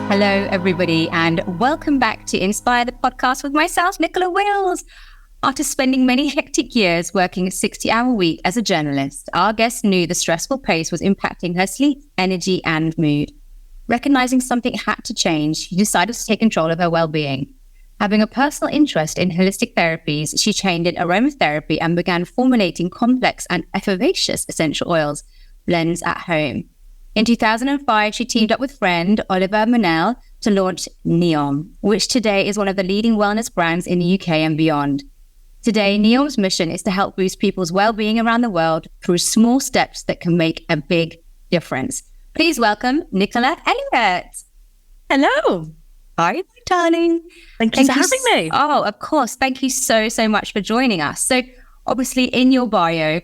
Hello, everybody, and welcome back to Inspire the Podcast with myself, Nicola Wills. After spending many hectic years working a 60-hour week as a journalist, our guest knew the stressful pace was impacting her sleep, energy, and mood. Recognizing something had to change, she decided to take control of her well-being. Having a personal interest in holistic therapies, she trained in aromatherapy and began formulating complex and efficacious essential oils blends at home. In 2005, she teamed up with friend Oliver Monell to launch NEOM, which today is one of the leading wellness brands in the UK and beyond. Today, NEOM's mission is to help boost people's well-being around the world through small steps that can make a big difference. Please welcome Nicola Elliott. Hello. Hi, darling. Thank you for having me. Oh, of course. Thank you so much for joining us. So obviously in your bio,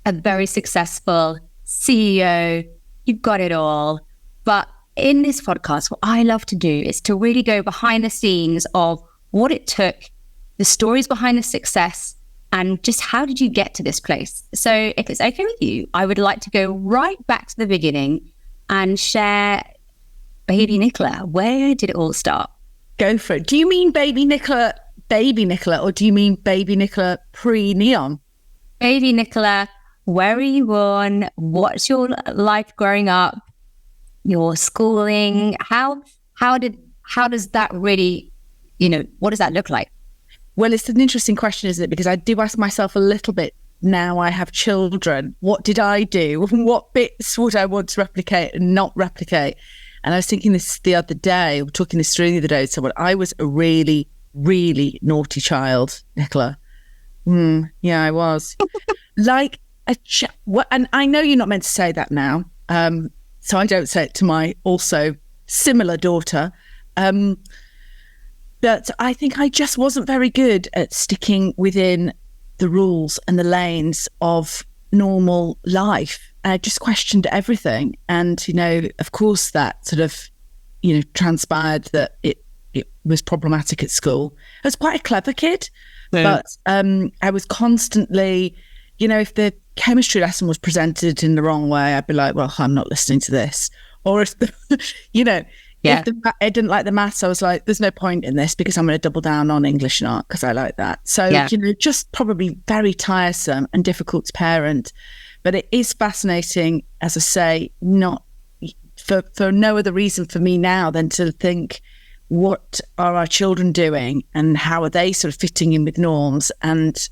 a very successful CEO, you've got it all. But in this podcast, what I love to do is to really go behind the scenes of what it took, the stories behind the success, and just how did you get to this place? So if it's okay with you, I would like to go right back to the beginning and share baby Nicola. Where did it all start? Go for it. Do you mean baby Nicola, or do you mean baby Nicola pre-NEOM? Baby Nicola, where were you born? What's your life growing up? Your schooling? How does that really, what does that look like? Well, it's an interesting question, isn't it? Because I do ask myself a little bit now I have children. What did I do? What bits would I want to replicate and not replicate? And I was thinking this the other day, we were talking this through the other day with someone. I was a really, really naughty child, Nicola. Yeah, I was. Like and I know you're not meant to say that now, so I don't say it to my also similar daughter. But I think I just wasn't very good at sticking within the rules and the lanes of normal life. I just questioned everything. And, of course, that sort of, transpired that it was problematic at school. I was quite a clever kid, but I was constantly, if the chemistry lesson was presented in the wrong way, I'd be like, well, I'm not listening to this. Or if, if I didn't like the maths, I was like, there's no point in this because I'm going to double down on English and art because I like that. So, just probably very tiresome and difficult to parent. But it is fascinating, as I say, not for no other reason for me now than to think, what are our children doing and how are they sort of fitting in with norms and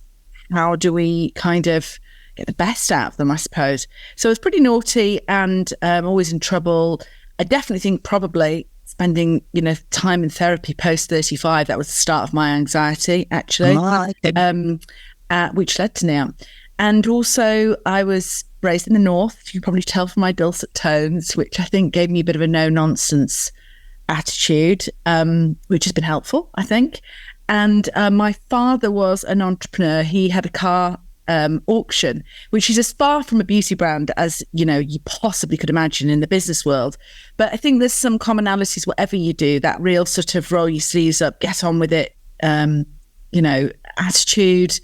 how do we kind of get the best out of them, I suppose. So I was pretty naughty and always in trouble. I definitely think probably spending, time in therapy post 35, that was the start of my anxiety, actually, which led to NEOM. And also I was raised in the North, you can probably tell from my dulcet tones, which I think gave me a bit of a no-nonsense attitude, which has been helpful, I think. And my father was an entrepreneur. He had a car auction, which is as far from a beauty brand as, you possibly could imagine in the business world. But I think there's some commonalities, whatever you do, that real sort of roll your sleeves up, get on with it, attitude.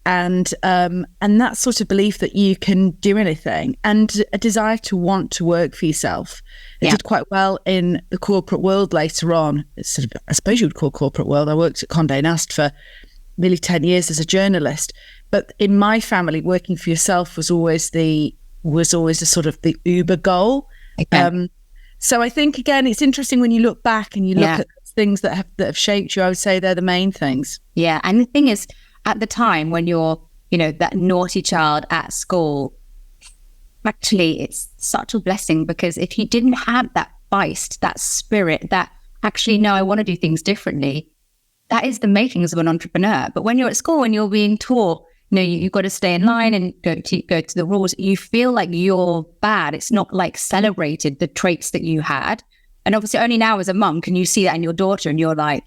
And that sort of belief that you can do anything and a desire to want to work for yourself. It did quite well in the corporate world later on. It's sort of, I suppose you would call corporate world. I worked at Condé Nast for nearly 10 years as a journalist. But in my family, working for yourself was always the sort of the uber goal. Okay. So I think, again, it's interesting when you look back and you look at things that have shaped you. I would say they're the main things. Yeah. And the thing is, at the time when you're, that naughty child at school, actually, it's such a blessing because if you didn't have that feist, that spirit, that actually, no, I want to do things differently, that is the makings of an entrepreneur. But when you're at school and you're being taught, you've got to stay in line and go to the rules, you feel like you're bad. It's not like celebrated, the traits that you had. And obviously only now as a mum can you see that in your daughter and you're like,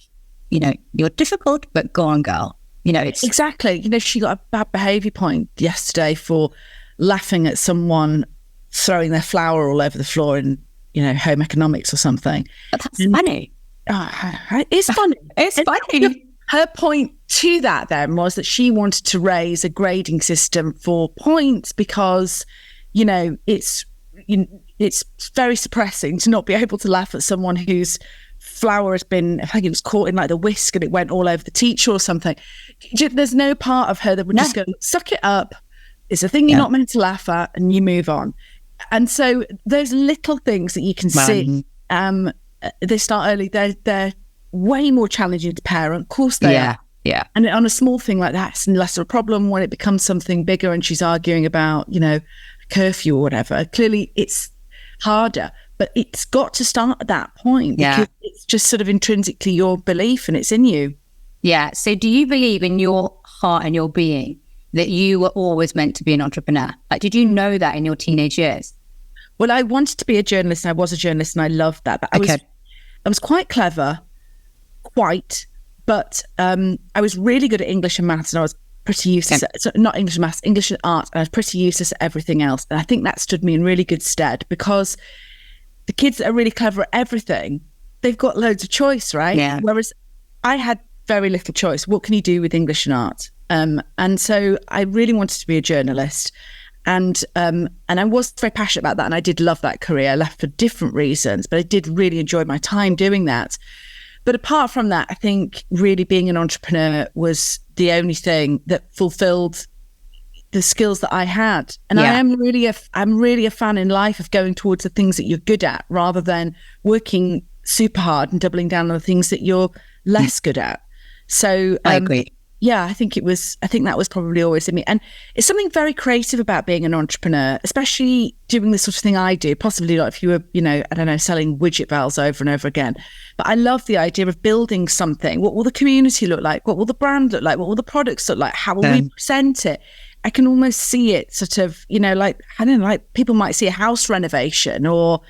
you're difficult, but go on, girl. It's exactly. She got a bad behaviour point yesterday for laughing at someone throwing their flour all over the floor in, home economics or something. But that's funny. It's funny. It's funny. Her point to that then was that she wanted to raise a grading system for points because, it's it's very suppressing to not be able to laugh at someone whose flour has been, I think it was caught in like the whisk and it went all over the teacher or something. There's no part of her that would just go, suck it up. It's a thing you're not meant to laugh at, and you move on. And so those little things that you can see, they start early. They're way more challenging to parent. Of course they are. Yeah. And on a small thing like that, it's less of a problem. When it becomes something bigger and she's arguing about, curfew or whatever, clearly it's harder. But it's got to start at that point because it's just sort of intrinsically your belief and it's in you. Yeah. So do you believe in your heart and your being that you were always meant to be an entrepreneur? Like, did you know that in your teenage years? Well, I wanted to be a journalist and I was a journalist and I loved that. But I was quite clever, but I was really good at English and maths, and I was pretty useless not English and maths, English and art, and I was pretty useless at everything else. And I think that stood me in really good stead, because the kids that are really clever at everything, they've got loads of choice, right? Yeah. Whereas I had very little choice. What can you do with English and art? And so I really wanted to be a journalist. And I was very passionate about that, and I did love that career. I left for different reasons, but I did really enjoy my time doing that. But apart from that, I think really being an entrepreneur was the only thing that fulfilled the skills that I had. And I'm really a fan in life of going towards the things that you're good at, rather than working super hard and doubling down on the things that you're less good at. So I agree. Yeah, I think that was probably always in me. And it's something very creative about being an entrepreneur, especially doing the sort of thing I do. Possibly not if you were, selling widget valves over and over again. But I love the idea of building something. What will the community look like? What will the brand look like? What will the products look like? How will we present it? I can almost see it sort of, like people might see a house renovation or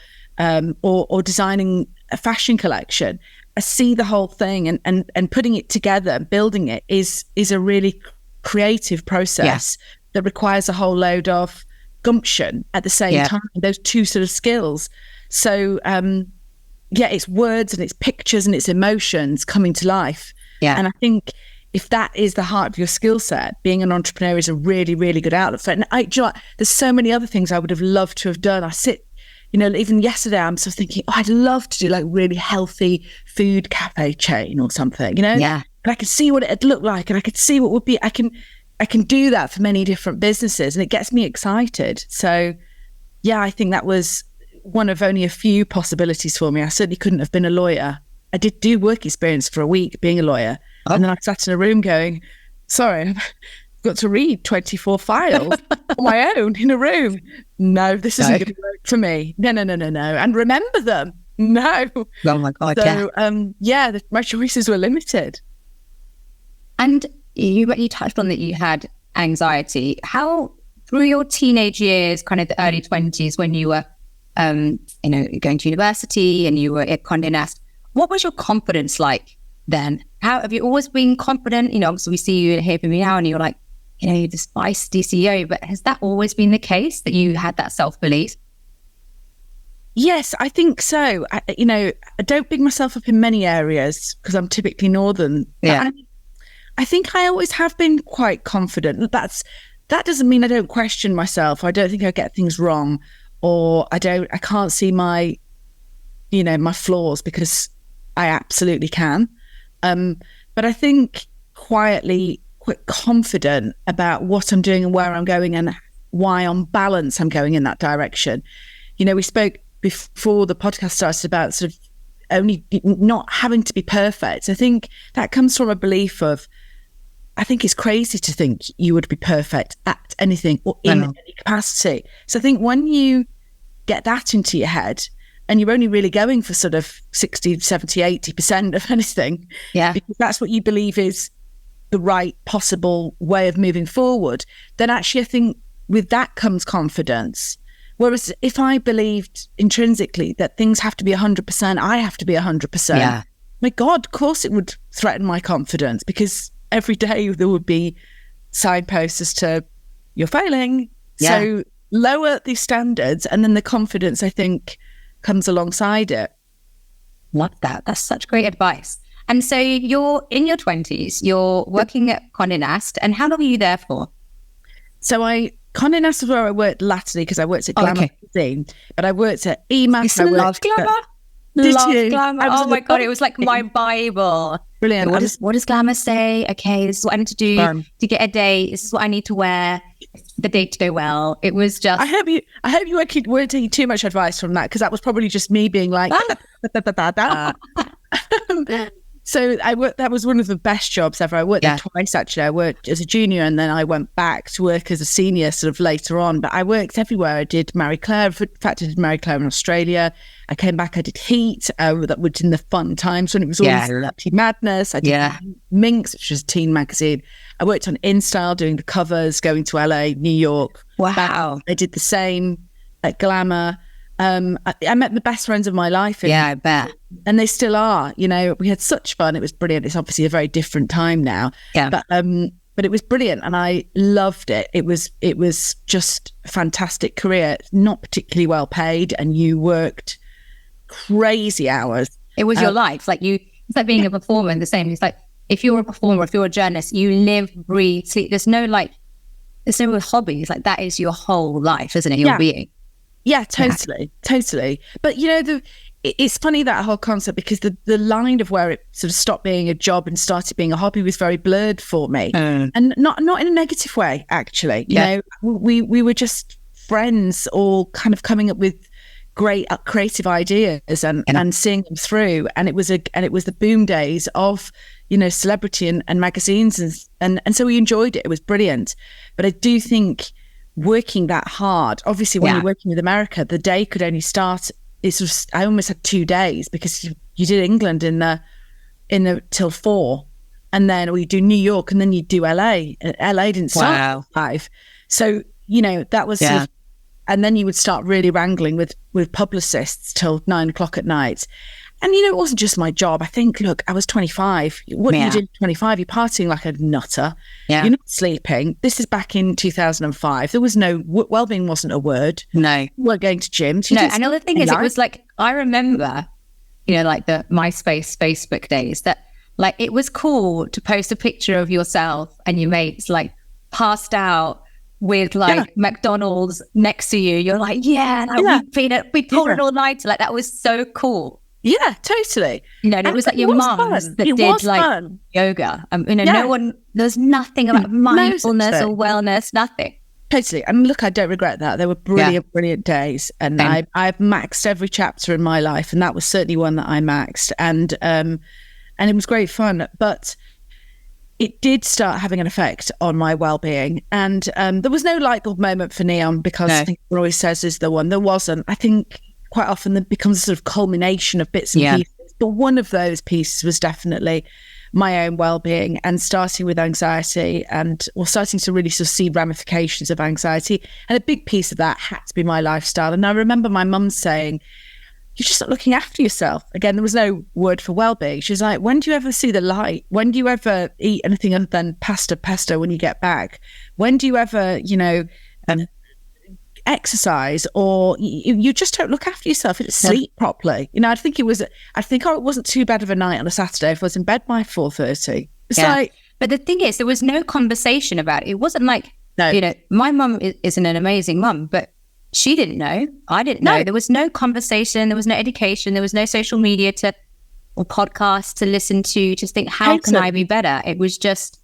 designing a fashion collection. I see the whole thing, and putting it together, building it is a really creative process that requires a whole load of gumption at the same time, those two sort of skills. So, it's words and it's pictures and it's emotions coming to life. Yeah. And I think if that is the heart of your skill set, being an entrepreneur is a really, really good outlet for it. And there's so many other things I would have loved to have done. Even yesterday, I'm sort of thinking, I'd love to do like really healthy food cafe chain or something, Yeah. And I could see what it'd look like, and I could see what would be. I can do that for many different businesses, and it gets me excited. So, I think that was one of only a few possibilities for me. I certainly couldn't have been a lawyer. I did do work experience for a week being a lawyer, and then I sat in a room going, "Sorry, I've got to read 24 files on my own in a room. No, this isn't going to work for me. No. And remember them. No." Oh my God. So, my choices were limited. And you touched on that you had anxiety. How, through your teenage years, kind of the early 20s, when you were, going to university and you were at Condé Nast, what was your confidence like then? How have you always been confident? Obviously we see you here for me now, and you're like, you're the feisty CEO, but has that always been the case, that you had that self-belief? Yes, I think so. I don't big myself up in many areas because I'm typically northern. Yeah. I think I always have been quite confident. That doesn't mean I don't question myself. I don't think I get things wrong, or I can't see my flaws, because I absolutely can. But I think quietly quite confident about what I'm doing and where I'm going, and why on balance I'm going in that direction. We spoke before the podcast started about sort of only not having to be perfect. I think that comes from a belief of, I think it's crazy to think you would be perfect at anything or in any capacity. So I think when you get that into your head, and you're only really going for sort of 60, 70, 80% of anything, because that's what you believe is the right possible way of moving forward, then actually I think with that comes confidence. Whereas if I believed intrinsically that things have to be 100%, I have to be 100%, my God, of course it would threaten my confidence, because every day there would be signposts as to you're failing. Yeah. So lower the standards, and then the confidence, I think, comes alongside it. Love that. That's such great advice. And so you're in your 20s, you're working at Condé Nast, and how long are you there for? So I Condé Nast was where I worked latterly because I worked at Glamour magazine, but I worked at EMAC. I love Glamour. Love Glamour. Oh my God, it was like my Bible. Brilliant. What does Glamour say? Okay, this is what I need to do to get a date. This is what I need to wear. The date to go well. It was just. I hope you weren't taking too much advice from that, because that was probably just me being like. So that was one of the best jobs ever. I worked there twice, actually. I worked as a junior and then I went back to work as a senior sort of later on. But I worked everywhere. I did Marie Claire. In fact, I did Marie Claire in Australia. I came back, I did Heat, that was in the fun times when it was all Celebrity Madness. I did Minx, which was a teen magazine. I worked on InStyle, doing the covers, going to LA, New York. Wow. I did the same at Glamour. I met the best friends of my life. I bet. And they still are. You know, we had such fun. It was brilliant. It's obviously a very different time now. Yeah. But it was brilliant and I loved it. It was just a fantastic career. Not particularly well paid, and you worked crazy hours. It was your life. Like it's like being a performer, the same. It's like if you're a performer, if you're a journalist, you live, breathe, sleep. There's no hobbies. Like that is your whole life, isn't it? Your being. Yeah, totally. But you know, it's funny, that whole concept, because the line of where it sort of stopped being a job and started being a hobby was very blurred for me, and not in a negative way, actually. You know, we were just friends, all kind of coming up with great creative ideas and seeing them through. And it was the boom days of, you know, celebrity and magazines, and so we enjoyed it. It was brilliant. But I do think, working that hard, obviously when you're working with America, the day could only start, I almost had 2 days, because you did England in the till 4, and then you do New York, and then you do LA, and LA didn't start till 5. So, you know, that was sort of, and then you would start really wrangling with publicists till 9 o'clock at night. And, you know, it wasn't just my job. I think, look, I was 25. What you did at 25, you're partying like a nutter. Yeah. You're not sleeping. This is back in 2005. There was no, wellbeing wasn't a word. No. You weren't going to gyms. No, and the other thing is, it was like, I remember, you know, like the MySpace, Facebook days, that like it was cool to post a picture of yourself and your mates like passed out with like McDonald's next to you. You're like, we pulled it all night. Like that was so cool. Yeah, totally. You know, and it was like your mums that did like yoga. You know, there's nothing about mindfulness or wellness, nothing. Totally. And look, I don't regret that. They were brilliant days. And I've maxed every chapter in my life. And that was certainly one that I maxed. And it was great fun. But it did start having an effect on my well-being. And there was no light bulb moment for NEOM, because I think everyone always says is the one. There wasn't. I think quite often there becomes a sort of culmination of bits and pieces. But one of those pieces was definitely my own well-being, and starting with anxiety, starting to really sort of see ramifications of anxiety. And a big piece of that had to be my lifestyle. And I remember my mum saying, "You're just not looking after yourself." Again, there was no word for well-being. She's like, "When do you ever see the light? When do you ever eat anything other than pesto when you get back? When do you ever, you know, exercise, or you just don't look after yourself, you don't sleep properly." You know, I think it wasn't too bad of a night on a Saturday if I was in bed by 4:30. It's like, but the thing is, there was no conversation about it. It wasn't like, you know, my mum isn't an amazing mum, but she didn't know. I didn't know. There was no conversation. There was no education. There was no social media or podcasts to listen to think, how can I be better? It was just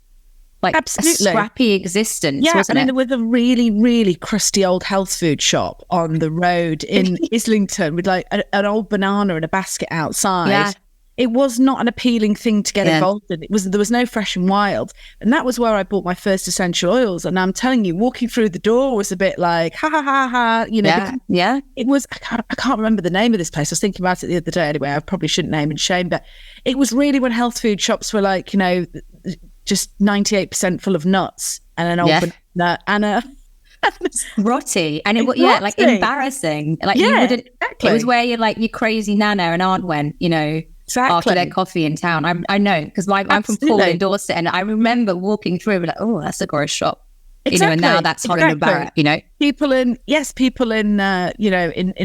like a scrappy existence. Yeah, wasn't it? There was a really, really crusty old health food shop on the road in Islington with like an old banana in a basket outside. Yeah. It was not an appealing thing to get involved in. There was no Fresh and Wild, and that was where I bought my first essential oils. And I'm telling you, walking through the door was a bit like ha ha ha ha. You know, it was. I can't remember the name of this place. I was thinking about it the other day. Anyway, I probably shouldn't name and shame, but it was really when health food shops were like, you know, just 98% full of nuts and an old banana and a rotty, and it was like embarrassing. Like you wouldn't. Exactly. It was where you're like your crazy nana and aunt went, you know. Exactly. After their coffee in town. I know, because I'm from Portland, Dorset, and I remember walking through and like, oh, that's a gross shop. Exactly. And now that's Holland & Barrett, People in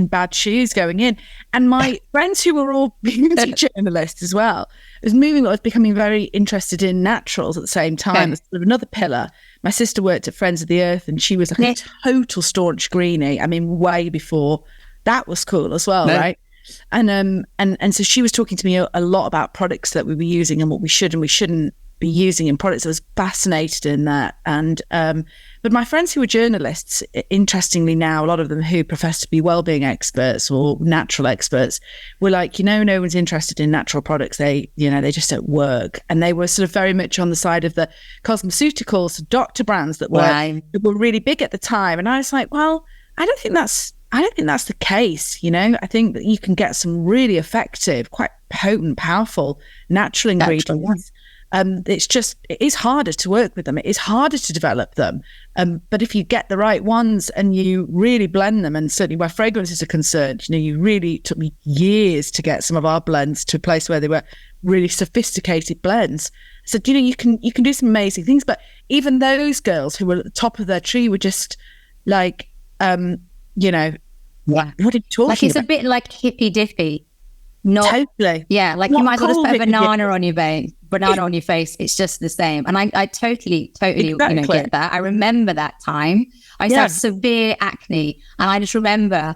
bad shoes going in. And my friends who were all beauty journalists as well, I was becoming very interested in naturals at the same time. That's sort of another pillar. My sister worked at Friends of the Earth and she was like a total staunch greenie. I mean, way before that was cool as well, right? And so she was talking to me a lot about products that we were using and what we should and we shouldn't be using in products. I was fascinated in that. And but my friends who were journalists, interestingly now, a lot of them who profess to be wellbeing experts or natural experts were like, no one's interested in natural products. They just don't work. And they were sort of very much on the side of the cosmeceuticals, doctor brands that were really big at the time. And I was like, well, I don't think that's the case. I think that you can get some really effective, quite potent, powerful natural ingredients. It is harder to work with them. It is harder to develop them. But if you get the right ones and you really blend them, and certainly where fragrances are concerned, it took me years to get some of our blends to a place where they were really sophisticated blends. So, you can do some amazing things. But even those girls who were at the top of their tree were just like, what are you talking like it's about? A bit like hippy dippy. Not totally. Yeah, like you might as well just put a banana on your face. It's just the same. And I totally get that. I remember that time. I used to have severe acne, and I just remember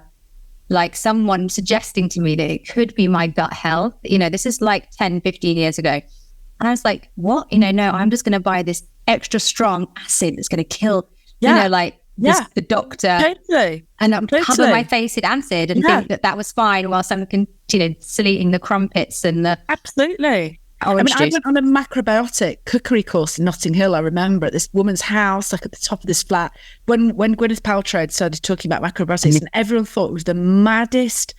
like someone suggesting to me that it could be my gut health. This is like 10, 15 years ago. And I was like, what? No, I'm just going to buy this extra strong acid that's going to kill, the doctor. Totally. And cover my face in acid and think that was fine whilst I'm eating the crumpets and the... Absolutely. I went on a macrobiotic cookery course in Notting Hill, I remember, at this woman's house, like at the top of this flat, when Gwyneth Paltrow started talking about macrobiotics, and everyone thought it was the maddest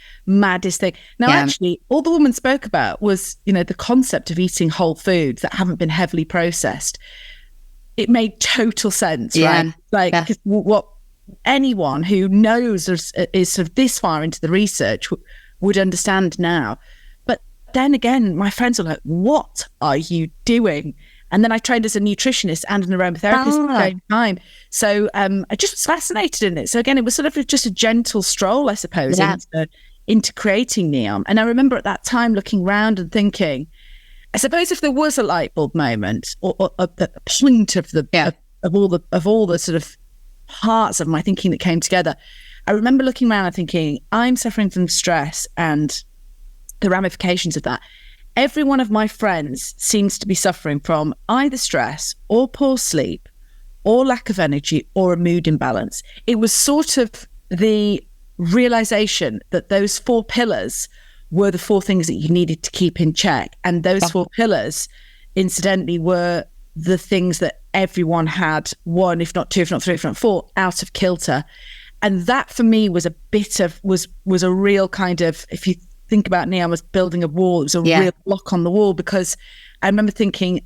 thing. Now, actually, all the woman spoke about was, the concept of eating whole foods that haven't been heavily processed. It made total sense, right? Like, what anyone who knows is sort of this far into the research would understand now. But then again, my friends were like, what are you doing? And then I trained as a nutritionist and an aromatherapist at the same time. So I just was fascinated in it. So again, it was sort of just a gentle stroll, I suppose, into creating NEOM. And I remember at that time looking around and thinking, I suppose if there was a light bulb moment or a point of all the sort of parts of my thinking that came together, I remember looking around and thinking, I'm suffering from stress and the ramifications of that. Every one of my friends seems to be suffering from either stress or poor sleep or lack of energy or a mood imbalance. It was sort of the realization that those 4 pillars were the 4 things that you needed to keep in check. And those 4 pillars, incidentally, were the things that everyone had 1, if not 2, if not 3, if not 4, out of kilter. And that for me was was a real kind of, if you think about NEOM as building a wall, it was a real block on the wall, because I remember thinking,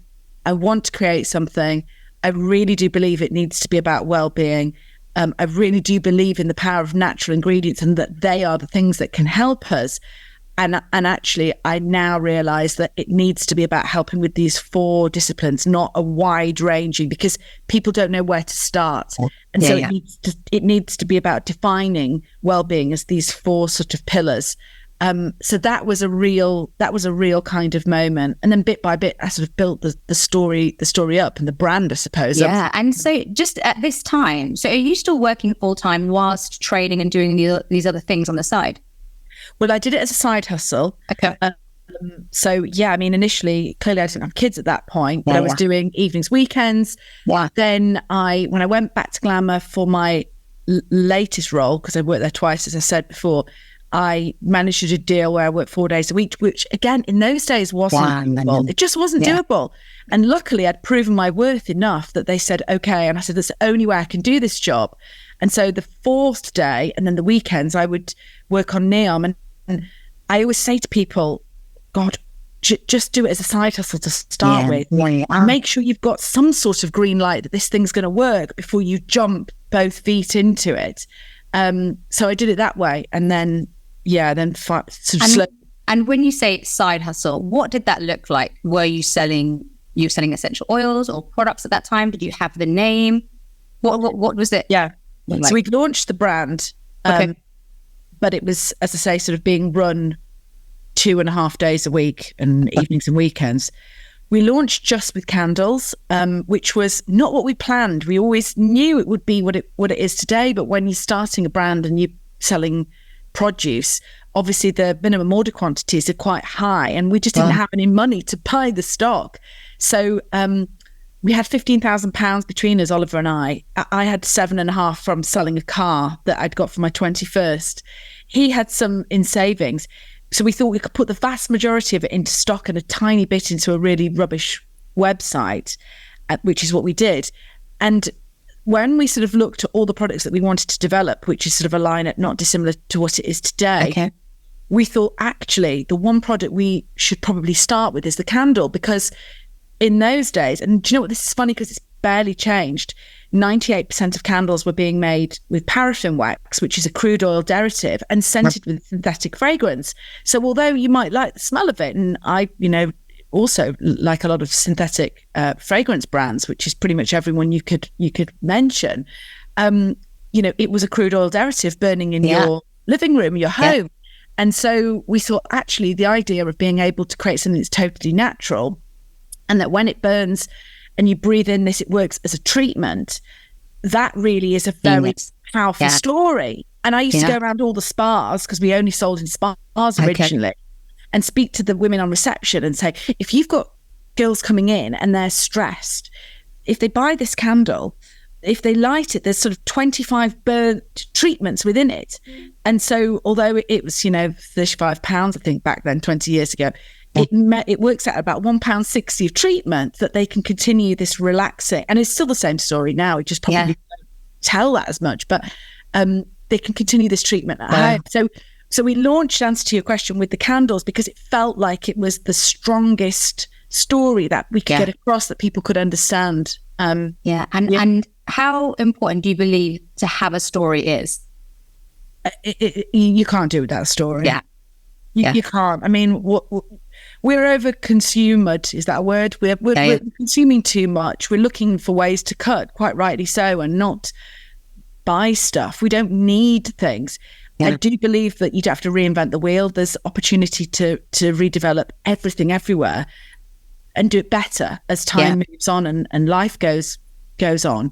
I want to create something. I really do believe it needs to be about well-being. I really do believe in the power of natural ingredients and that they are the things that can help us. And actually, I now realize that it needs to be about helping with these 4 disciplines, not a wide ranging, because people don't know where to start. And so it needs to be about defining well-being as these 4 sort of pillars. So that was a real kind of moment. And then bit by bit, I sort of built the story up and the brand, I suppose. Yeah. And so just at this time, so are you still working full time whilst training and doing these other things on the side? Well, I did it as a side hustle. Okay. So, initially, clearly I didn't have kids at that point, but I was doing evenings, weekends. Yeah. Then when I went back to Glamour for my latest role, because I worked there twice, as I said before, I managed to do a deal where I worked 4 days a week, which again, in those days wasn't doable. It just wasn't doable. And luckily I'd proven my worth enough that they said, okay. And I said, that's the only way I can do this job. And so the 4th day and then the weekends, I would work on NEOM. And I always say to people, God, just do it as a side hustle to start with. Make sure you've got some sort of green light that this thing's going to work before you jump both feet into it. So I did it that way. And then, And when you say side hustle, what did that look like? Were you selling essential oils or products at that time? Did you have the name? What was it? Yeah. Like? So we launched the brand, but it was, as I say, sort of being run 2.5 days a week and evenings and weekends. We launched just with candles, which was not what we planned. We always knew it would be what it is today. But when you're starting a brand and you're selling produce, obviously the minimum order quantities are quite high, and we just didn't have any money to buy the stock. So we had £15,000 between us, Oliver and I. I had 7.5 from selling a car that I'd got for my 21st. He had some in savings. So we thought we could put the vast majority of it into stock and a tiny bit into a really rubbish website, which is what we did. And when we sort of looked at all the products that we wanted to develop, which is sort of a lineup not dissimilar to what it is today, we thought actually the one product we should probably start with is the candle, because in those days, and do you know what, this is funny because it's barely changed, 98% of candles were being made with paraffin wax, which is a crude oil derivative, and scented with synthetic fragrance. So although you might like the smell of it, and I, also like a lot of synthetic fragrance brands, which is pretty much everyone you could mention, it was a crude oil derivative burning in your living room, your home. And so we thought actually the idea of being able to create something that's totally natural, and that when it burns and you breathe in this, it works as a treatment. That really is a very powerful story. And I used to go around all the spas, because we only sold in spas originally, and speak to the women on reception and say, if you've got girls coming in and they're stressed, if they buy this candle, if they light it, there's sort of 25 burnt treatments within it. And so although it was, £35, I think back then, 20 years ago, it works out about £1.60 of treatment that they can continue this relaxing. And it's still the same story now. It just probably don't tell that as much, but they can continue this treatment at home. So we launched, answer to your question, with the candles, because it felt like it was the strongest story that we could get across, that people could understand. And how important do you believe to have a story is? You can't do it without a story. You can't. I mean, we're over consumed. Is that a word? We're consuming too much. We're looking for ways to cut, quite rightly so, and not buy stuff. We don't need things. I do believe that you don't have to reinvent the wheel. There's opportunity to redevelop everything everywhere and do it better as time moves on and life goes on.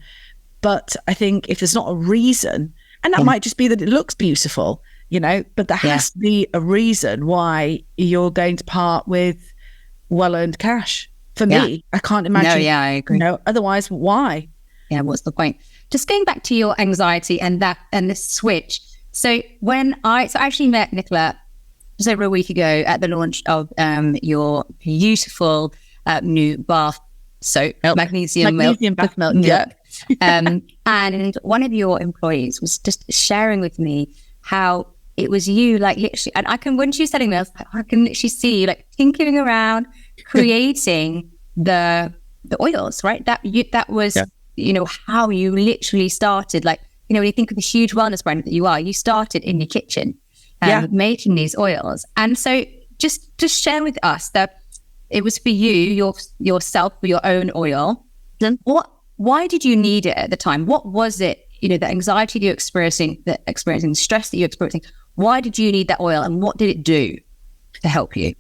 But I think if there's not a reason, and that might just be that it looks beautiful, but there has to be a reason why you're going to part with well-earned cash. For me, I can't imagine. I agree. Otherwise, why? Yeah, what's the point? Just going back to your anxiety and the switch. So I actually met Nicola just over a week ago at the launch of your beautiful new bath soap, magnesium bath milk. And one of your employees was just sharing with me how it was you, like literally, and when she was telling me, I was like, I can literally see you like tinkering around, creating the oils, right? That was, how you literally started. Like, when you think of the huge wellness brand that you started in your kitchen, making these oils. And so just share with us that it was for you, yourself, for your own oil. Then why did you need it at the time? What was it, the anxiety that you're experiencing, the stress that you're experiencing? Why did you need that oil, and what did it do to help you?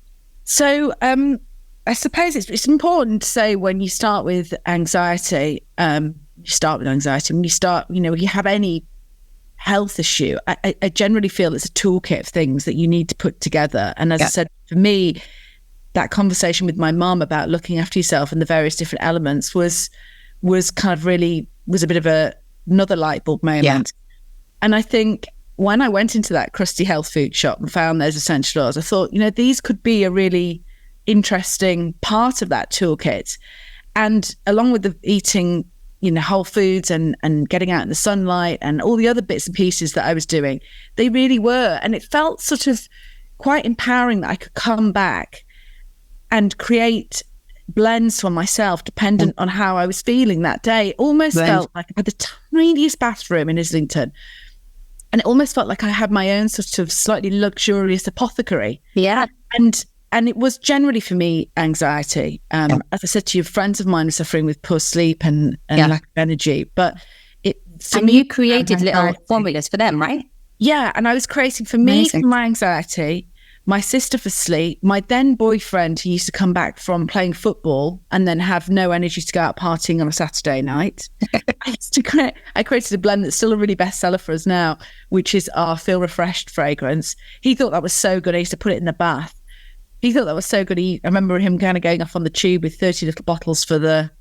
So I suppose it's important to say, when you start with anxiety, when you have any health issue, I generally feel it's a toolkit of things that you need to put together. And as I said, for me, that conversation with my mum about looking after yourself and the various different elements was kind of really was a bit of another light bulb moment. And I think when I went into that crusty health food shop and found those essential oils, I thought, these could be a really interesting part of that toolkit. And along with the eating, whole foods and getting out in the sunlight and all the other bits and pieces that I was doing, they really were. And it felt sort of quite empowering that I could come back and create blends for myself dependent on how I was feeling that day. Almost felt like I had the tiniest bathroom in Islington, and it almost felt like I had my own sort of slightly luxurious apothecary. And it was generally for me anxiety. As I said to you, friends of mine were suffering with poor sleep and lack of energy, but And you created little formulas for them, right? Yeah. And I was creating for me, for my anxiety, my sister for sleep, my then boyfriend who used to come back from playing football and then have no energy to go out partying on a Saturday night. I created a blend that's still a really bestseller for us now, which is our Feel Refreshed fragrance. He thought that was so good. I used to put it in the bath. He thought that was so good. I remember him kind of going off on the tube with 30 little bottles for the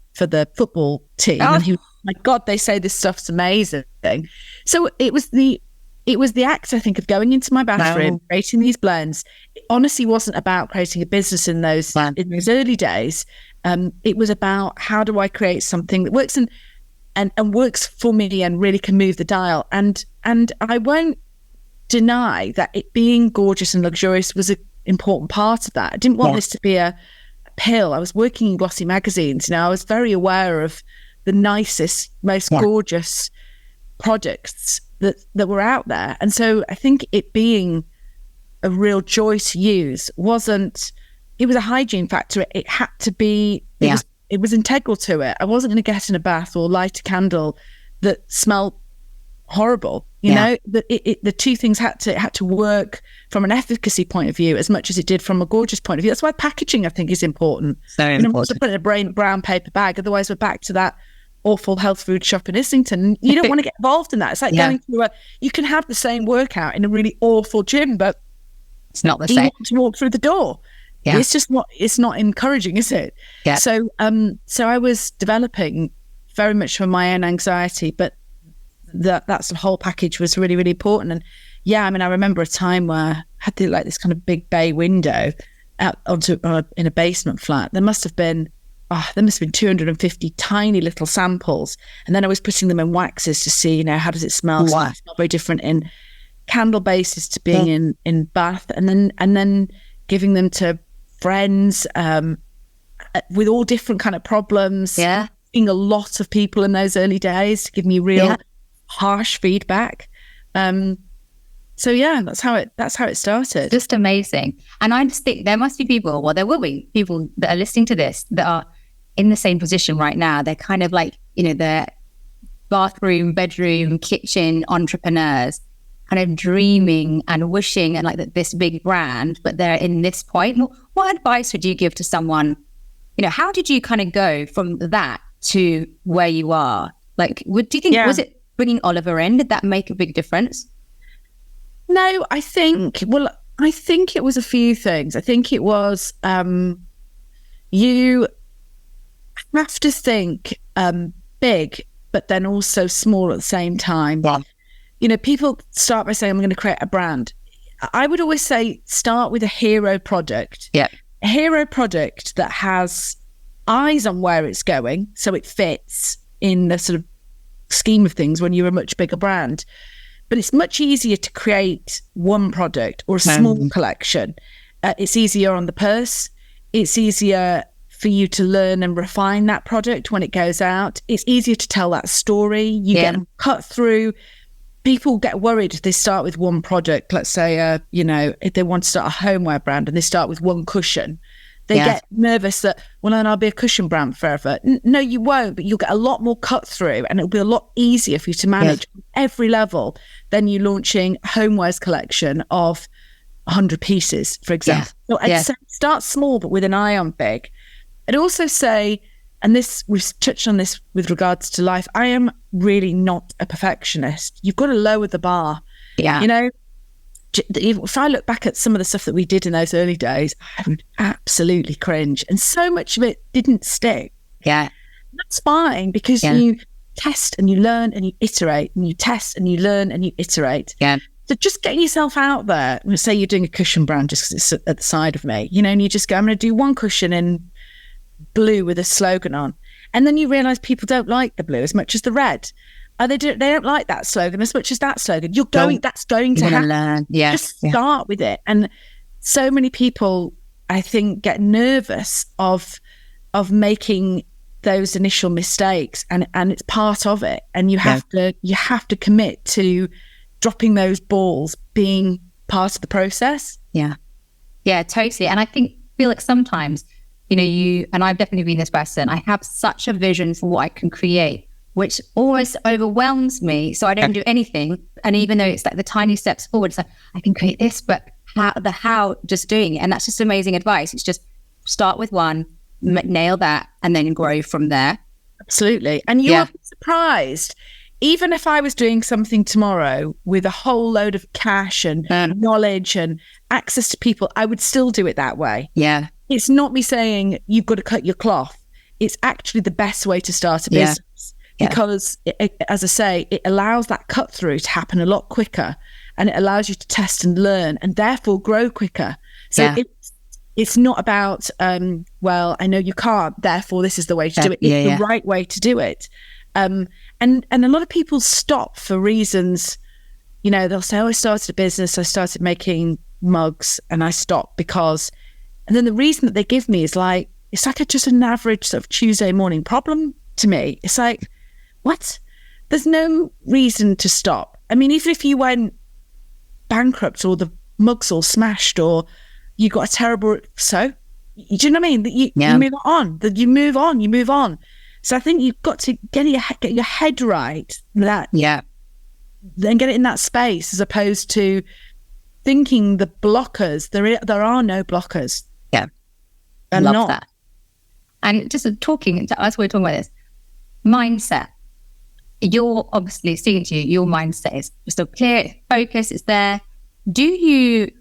football team. And he was, my God, they say this stuff's amazing. So it was the act, I think, of going into my bathroom, creating these blends. It honestly wasn't about creating a business in those early days. It was about, how do I create something that works and works for me and really can move the dial. And I won't deny that it being gorgeous and luxurious was an important part of that. I didn't want this to be a pill. I was working in glossy magazines. I was very aware of the nicest, most gorgeous products that were out there. And so I think it being a real joy to use it was a hygiene factor. It had to be, it was integral to it. I wasn't going to get in a bath or light a candle that smelled horrible. You know, the two things had to work from an efficacy point of view as much as it did from a gorgeous point of view. That's why packaging, I think, is important. Very important. To put it in a brown paper bag. Otherwise, we're back to that awful health food shop in Islington. You don't want to get involved in that. It's like going to you can have the same workout in a really awful gym, but it's not the you same. Want to walk through the door. It's just it's not encouraging, is it? So I was developing very much for my own anxiety, but that's the whole package was really, really important. And I remember a time where I had this kind of big bay window out onto in a basement flat. There must have been 250 tiny little samples, and then I was putting them in waxes to see, how does it smell? So it's not very different in candle bases to being in bath, and then giving them to friends with all different kind of problems. Seeing a lot of people in those early days to give me real harsh feedback. So that's how it started. Just amazing. And I just think there must be people, well, there will be people that are listening to this that are in the same position right now. They're kind of like, they're bathroom, bedroom, kitchen entrepreneurs, kind of dreaming and wishing and like this big brand, but they're in this point. What advice would you give to someone? How did you kind of go from that to where you are? Like, do you think, was it bringing Oliver in? Did that make a big difference? No, I think it was a few things. I think it was, you have to think big, but then also small at the same time. People start by saying, I'm going to create a brand. I would always say, start with a hero product. A hero product that has eyes on where it's going, so it fits in the sort of scheme of things when you're a much bigger brand. But it's much easier to create one product or a small collection. It's easier on the purse. It's easier for you to learn and refine that product when it goes out. It's easier to tell that story. You get cut through. People get worried if they start with one product. Let's say, if they want to start a homeware brand and they start with one cushion, they get nervous that, well, then I'll be a cushion brand forever. No, you won't, but you'll get a lot more cut through and it'll be a lot easier for you to manage every level than you launching a homewares collection of 100 pieces, for example. So I'd say start small, but with an eye on big. I'd also say, and this, we've touched on this with regards to life, I am really not a perfectionist. You've got to lower the bar. If I look back at some of the stuff that we did in those early days, I would absolutely cringe. And so much of it didn't stick. That's fine, because you test and you learn and you iterate, and you test and you learn and you iterate. So just getting yourself out there. Say you're doing a cushion brand just because it's at the side of me, and you just go, I'm going to do one cushion in blue with a slogan on. And then you realise people don't like the blue as much as the red. They don't like that slogan as much as that slogan. That's going to happen. Learn. Just start with it. And so many people, I think, get nervous of making those initial mistakes, and it's part of it. And you have to commit to dropping those balls, being part of the process. Yeah, totally. And I feel like sometimes, you and I've definitely been this person. I have such a vision for what I can create which almost overwhelms me. So I don't do anything. And even though it's like the tiny steps forward, it's like, I can create this, but how just doing it. And that's just amazing advice. It's just start with one, nail that, and then grow from there. Absolutely. And you will be surprised. Even if I was doing something tomorrow with a whole load of cash and knowledge and access to people, I would still do it that way. Yeah. It's not me saying you've got to cut your cloth. It's actually the best way to start a business because, as I say, it allows that cut through to happen a lot quicker, and it allows you to test and learn and therefore grow quicker. So it's not about, well, I know you can't, therefore this is the way to do it. It's the right way to do it. And a lot of people stop for reasons, you know, they'll say, oh, I started a business, I started making mugs and I stopped because, and then the reason that they give me is like, it's like just an average sort of Tuesday morning problem to me. It's like, what? There's no reason to stop. I mean, even if you went bankrupt or the mugs all smashed or you got a terrible, so, do you know what I mean? You move on. So I think you've got to get your head right, then get it in that space, as opposed to thinking the blockers. There are no blockers. Yeah, I love that. And just talking as we're talking about this mindset, you're obviously speaking to you. Your mindset is still clear, focus is there. Do you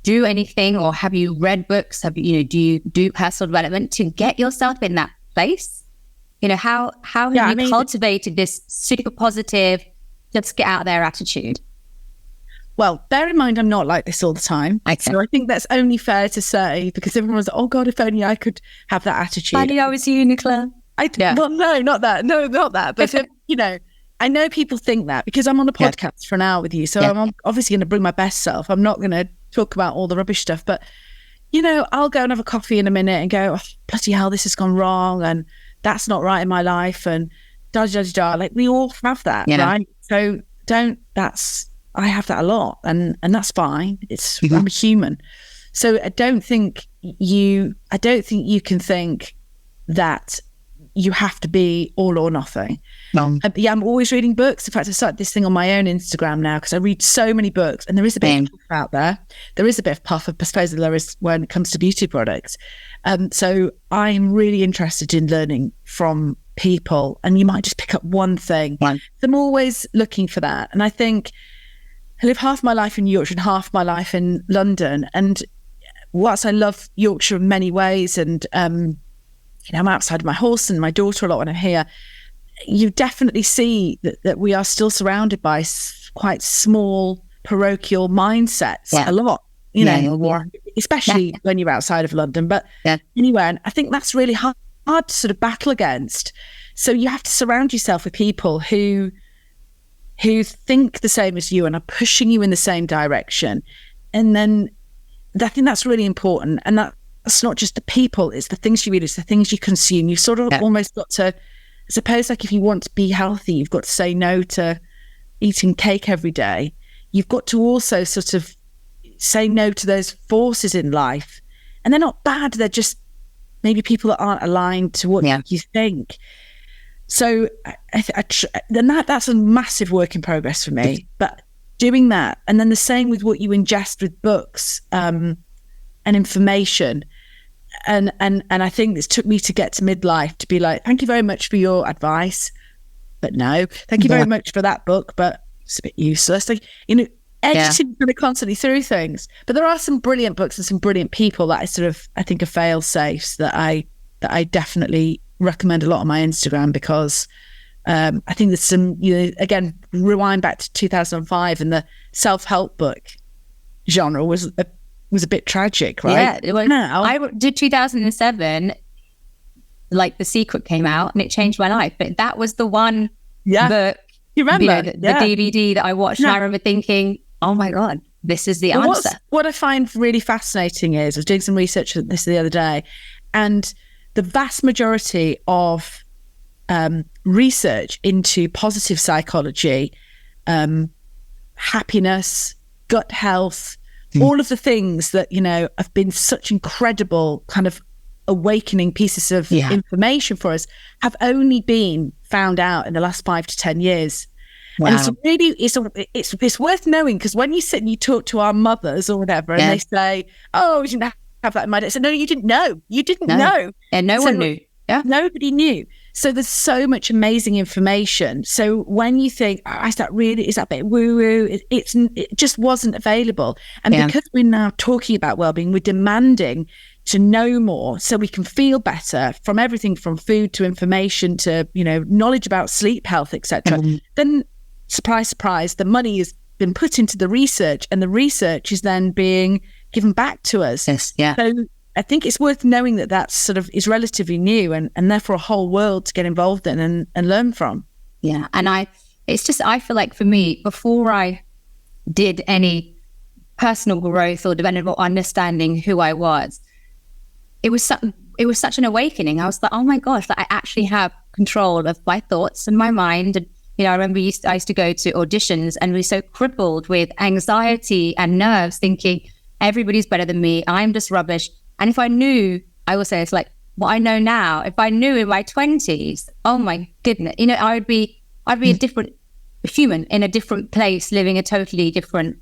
do anything, or have you read books? Do you do personal development to get yourself in that place? You know, how have you cultivated this super positive, let's get out there attitude? Well, bear in mind, I'm not like this all the time. So I think that's only fair to say, because everyone's like, oh God, if only I could have that attitude. I knew I was you, Nicola. Well, no, not that. No, not that. But, you know, I know people think that because I'm on a podcast for an hour with you. So I'm obviously going to bring my best self. I'm not going to talk about all the rubbish stuff. But, you know, I'll go and have a coffee in a minute and go, oh, bloody hell, this has gone wrong. And that's not right in my life. And da-da-da-da. Like, we all have that, right? So I have that a lot, and that's fine. I'm a human. So I don't think you can think that you have to be all or nothing. No. I'm always reading books. In fact, I started this thing on my own Instagram now because I read so many books, and there is a bit of puff out there. There is a bit of puff, I suppose, there is when it comes to beauty products. So I'm really interested in learning from people, and you might just pick up one thing. So I'm always looking for that. And I think I live half my life in Yorkshire and half my life in London. And whilst I love Yorkshire in many ways, and I'm outside of my horse and my daughter a lot when I'm here, you definitely see that we are still surrounded by quite small parochial mindsets a lot, you know, especially when you're outside of London. But anyway, and I think that's really hard to sort of battle against. So you have to surround yourself with people who think the same as you and are pushing you in the same direction. And then I think that's really important. And that's not just the people, it's the things you read, it's the things you consume. You've sort of almost got to, I suppose, like if you want to be healthy, you've got to say no to eating cake every day. You've got to also sort of say no to those forces in life. And they're not bad, they're just maybe people that aren't aligned to what you think. So then that's a massive work in progress for me. But doing that, and then the same with what you ingest with books and information. And I think this took me to get to midlife to be like, thank you very much for your advice, but no, thank you very much for that book, but it's a bit useless. Like, you know, editing kind of constantly through things. But there are some brilliant books and some brilliant people that I think are fail safes that I definitely recommend a lot on my Instagram, because I think there's some, you know, again, rewind back to 2005 and the self-help book genre was a bit tragic, right? Yeah, I did 2007, like The Secret came out and it changed my life. But that was the one book, you remember, the DVD that I watched, and I remember thinking, oh my God, this is the answer. What I find really fascinating is, I was doing some research on this the other day, and the vast majority of research into positive psychology, happiness, gut health, all of the things that, you know, have been such incredible kind of awakening pieces of information for us have only been found out in the last 5 to 10 years. Wow. And it's really, it's worth knowing, because when you sit and you talk to our mothers or whatever, and they say, oh, we didn't have that in my day. So no, you didn't know. You didn't know. And no one knew. Yeah. Nobody knew. So there's so much amazing information. So when you think, is that a bit woo-woo? It just wasn't available. And because we're now talking about wellbeing, we're demanding to know more so we can feel better, from everything from food to information to, knowledge about sleep health, etc. Then, surprise, surprise, the money has been put into the research, and the research is then being given back to us. Yes, yeah. So I think it's worth knowing that sort of is relatively new, and therefore a whole world to get involved in and learn from. Yeah. And I feel like for me, before I did any personal growth or development or understanding who I was, it was such an awakening. I was like, oh my gosh, that I actually have control of my thoughts and my mind. And, I remember I used to go to auditions and be so crippled with anxiety and nerves, thinking everybody's better than me. I'm just rubbish. And if I knew, I will say it's like what I know now, if I knew in my 20s, oh my goodness, I'd be a different human in a different place, living a totally different,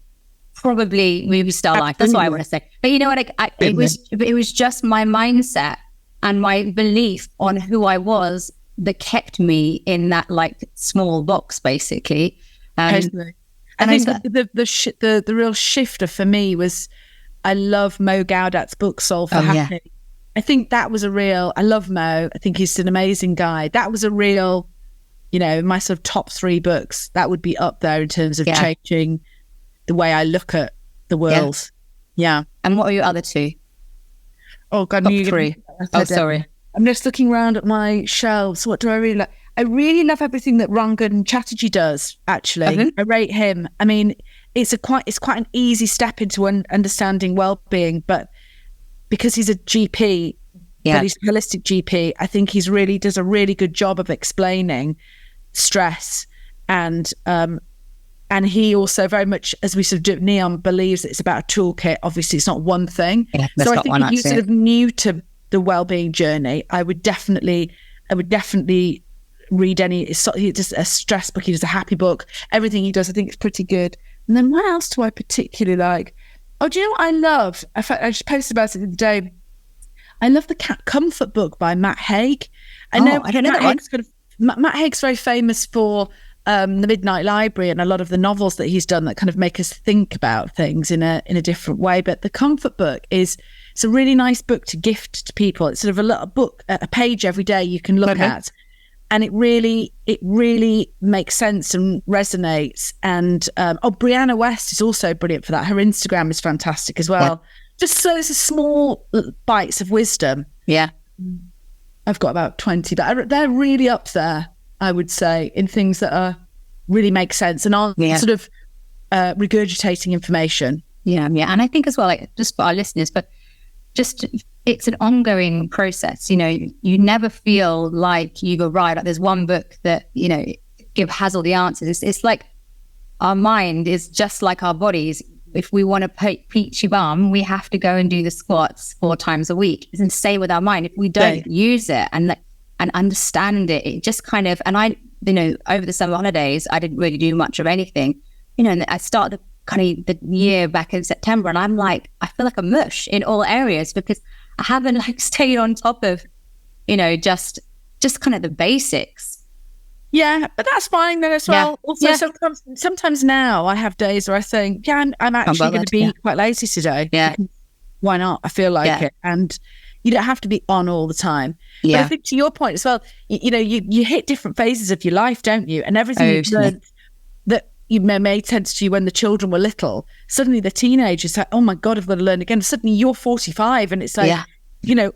probably movie star life. That's what I want to say. But you know what? It was just my mindset and my belief on who I was that kept me in that small box, basically. I think the real shifter for me was, I love Mo Gaudat's book Soul for Happy. Yeah. I think that was I love Mo. I think he's an amazing guy. That was a real, my sort of top 3 books. That would be up there in terms of changing the way I look at the world. Yeah. And what are your other 2? Oh God, top 3. Oh, sorry. I'm just looking around at my shelves. What do I really like? I really love everything that Rangan Chatterjee does, actually. I rate him. I mean, it's quite an easy step into understanding well-being, but because he's a GP, but he's a holistic GP, I think he's really does a really good job of explaining stress, and he also very much, as we sort of do at NEOM, believes that it's about a toolkit. Obviously, it's not one thing. Yeah, so I think if you're sort of new to the well-being journey, I would definitely read just a stress book. He does a happy book. Everything he does, I think it's pretty good. And then what else do I particularly like? Oh, do you know what I love? In fact, I just posted about it the other day. I love the Cat Comfort book by Matt Haig. I don't know that one. Matt Haig's very famous for the Midnight Library and a lot of the novels that he's done that kind of make us think about things in a different way. But the Comfort book it's a really nice book to gift to people. It's sort of a little book, a page every day you can look at. And it really makes sense and resonates. And Brianna West is also brilliant for that. Her Instagram is fantastic as well. Yeah. Just so it's a small bites of wisdom. Yeah. I've got about 20, but they're really up there, I would say, in things that really make sense and aren't sort of regurgitating information. Yeah. And I think as well, just for our listeners, but just it's an ongoing process. You never feel like you've arrived. There's one book that has all the answers. It's like our mind is just like our bodies. If we want to peachy bum, we have to go and do the squats 4 times a week. It's the same with our mind. If we don't use it and understand it, it just kind of. And I, over the summer holidays, I didn't really do much of anything. And I started the year back in September, and I'm like, I feel like a mush in all areas because I haven't stayed on top of, just kind of the basics. Yeah, but that's fine then as well. Also, sometimes now I have days where I think, I'm actually going to be quite lazy today. Yeah. Why not? I feel like it. And you don't have to be on all the time. Yeah. But I think to your point as well, you hit different phases of your life, don't you? And everything you've learned that you made sense to you when the children were little, suddenly the teenagers like, oh my God, I've got to learn again. Suddenly you're 45 and it's like,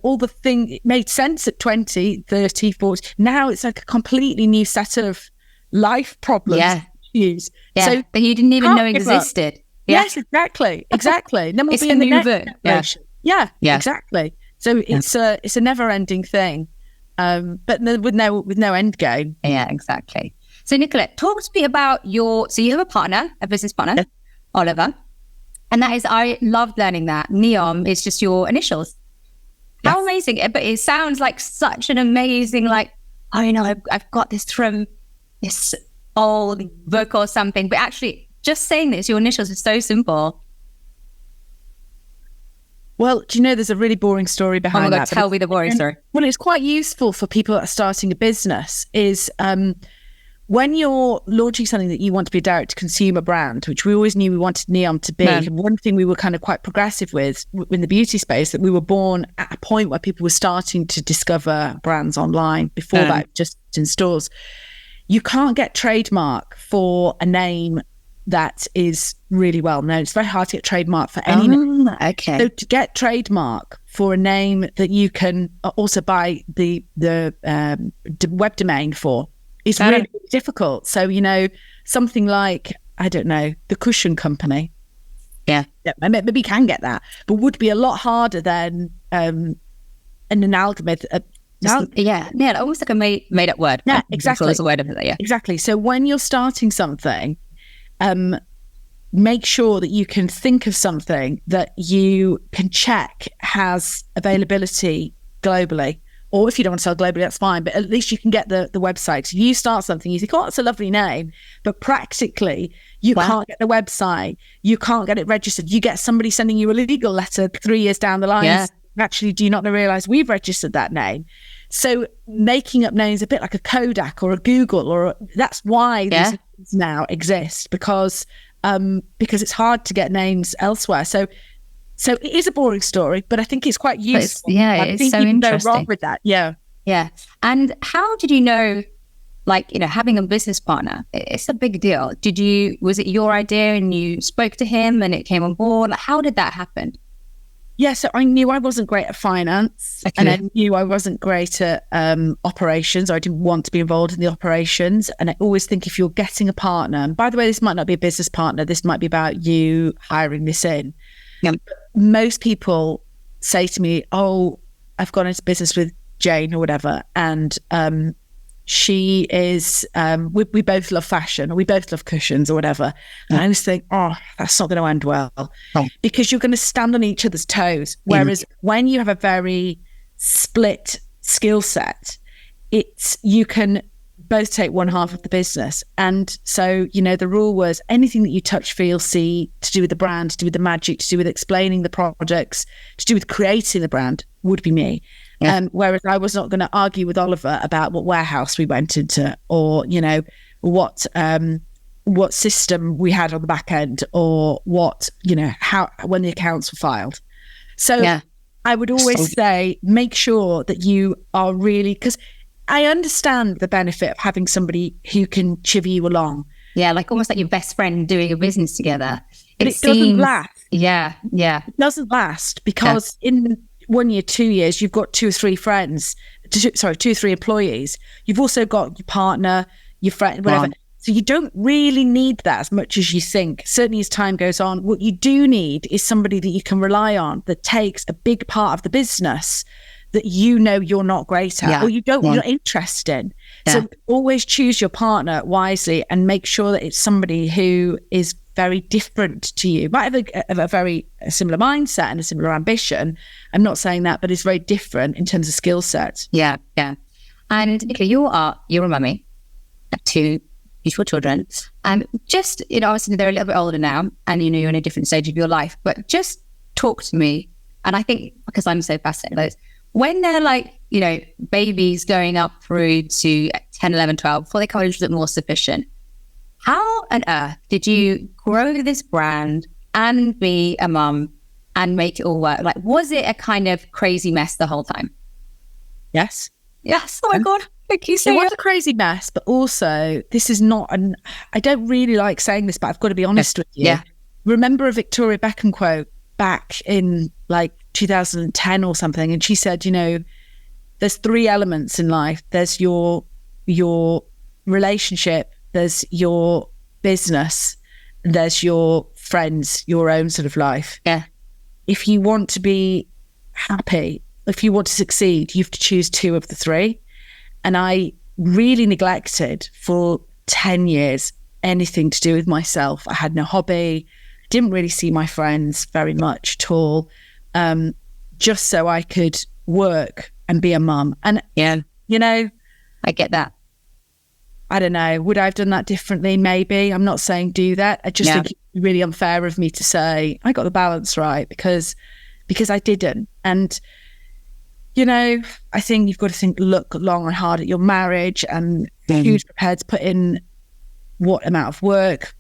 all the thing, it made sense at 20, 30, 40. Now it's like a completely new set of life problems to use. Yeah. So that you didn't even know existed. Yeah. Yes, exactly. Then we'll be in the next generation. Yeah, exactly. So it's a never ending thing. But with no end game. Yeah, exactly. So Nicola, talk to me about you have a partner, a business partner, Oliver. And that is, I loved learning that NEOM is just your initials. How amazing. But it sounds like such an amazing, like, oh, you know, I've got this from this old book or something. But actually, just saying this, your initials is so simple. Well, do you know there's a really boring story behind that? Tell me the boring story. Well, it's quite useful for people that are starting a business is when you're launching something that you want to be a direct-to-consumer brand, which we always knew we wanted NEOM to be. And one thing we were kind of quite progressive with in the beauty space, that we were born at a point where people were starting to discover brands online. Before that, just in stores. You can't get trademark for a name that is really well known. It's very hard to get trademark for any name. Okay. So to get trademark for a name that you can also buy the web domain for is really difficult. So, you know, something like, I don't know, the Cushion Company. Yeah. Maybe you can get that, but would be a lot harder than an algorithm. Almost like a made up word. Yeah, exactly. A word of it, yeah. Exactly. So when you're starting something, make sure that you can think of something that you can check has availability globally. Or if you don't want to sell globally, that's fine. But at least you can get the website. So you start something, you think, oh, that's a lovely name. But practically, you can't get the website. You can't get it registered. You get somebody sending you a legal letter 3 years down the line. Yeah. Actually, do you not realise we've registered that name? So making up names a bit like a Kodak or a Google, that's why these names now exist, because it's hard to get names elsewhere. So it is a boring story, but I think it's quite useful. It's so interesting. No wrong with that. Yeah. And how did you know, like, you know, having a business partner, it's a big deal. Was it your idea and you spoke to him and it came on board? Like, how did that happen? Yeah, so I knew I wasn't great at finance, and I knew I wasn't great at operations. I didn't want to be involved in the operations. And I always think if you're getting a partner, and by the way, this might not be a business partner, this might be about you hiring this in. Yeah. Most people say to me, oh, I've gone into business with Jane or whatever, and she is, we both love fashion, or we both love cushions or whatever. And I always think, oh, that's not going to end well, because you're going to stand on each other's toes. Whereas when you have a very split skill set, you can both take one half of the business. And so, you know, the rule was anything that you touch, feel, see, to do with the brand, to do with the magic, to do with explaining the projects, to do with creating the brand, would be me. Whereas I was not going to argue with Oliver about what warehouse we went into, or, you know, what system we had on the back end, or what, you know, when the accounts were filed. So I would always say, make sure that you are really, because I understand the benefit of having somebody who can chivvy you along. Yeah, like almost like your best friend doing a business together. But it doesn't last. Yeah. It doesn't last, because in 1 year, 2 years, you've got 2 or 3 friends, 2 or 3 employees. You've also got your partner, your friend, whatever. So you don't really need that as much as you think. Certainly as time goes on, what you do need is somebody that you can rely on, that takes a big part of the business that you know you're not great at, or you're not interested in. So always choose your partner wisely, and make sure that it's somebody who is very different to you. Might have a very similar mindset and a similar ambition. I'm not saying that, but it's very different in terms of skill set. Yeah. And you're a mummy of 2 beautiful children. Just, you know, obviously they're a little bit older now, and, you know, you're in a different stage of your life, but just talk to me. And I think, because I'm so fascinated with those, when they're like, you know, babies going up through to 10, 11, 12, before they come a little bit more sufficient, how on earth did you grow this brand and be a mum and make it all work? Like, was it a kind of crazy mess the whole time? Yes. Oh my God. Thank you so much. It was a crazy mess, but also this is not I don't really like saying this, but I've got to be honest with you. Yeah. Remember a Victoria Beckham quote back in like 2010 or something, and she said, you know, there's 3 elements in life. There's your relationship, there's your business, there's your friends, your own sort of life. Yeah. If you want to be happy, if you want to succeed, you have to choose 2 of the 3. And I really neglected for 10 years anything to do with myself. I had no hobby, didn't really see my friends very much at all, just so I could work and be a mum. And, you know, I get that. I don't know. Would I have done that differently? Maybe. I'm not saying do that. I just think it's really unfair of me to say I got the balance right because I didn't. And, you know, I think you've got to look long and hard at your marriage and who's prepared to put in what amount of work.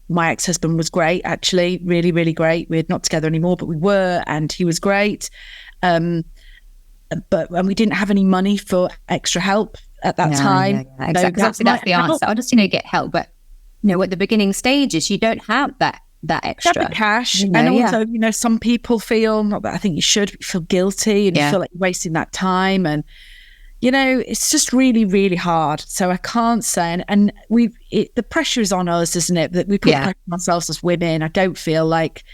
My ex-husband was great, actually, really, really great. We're not together anymore, but we were, and he was great. And we didn't have any money for extra help at that time. Yeah. Exactly. That's the answer. I'll just, get help. But, at the beginning stages, you don't have that extra. Have the cash. And also, some people feel, not that I think you should, feel guilty and you feel like you're wasting that time. And, it's just really, really hard. So I can't say, and the pressure is on us, isn't it? That we put pressure on ourselves as women. I don't feel like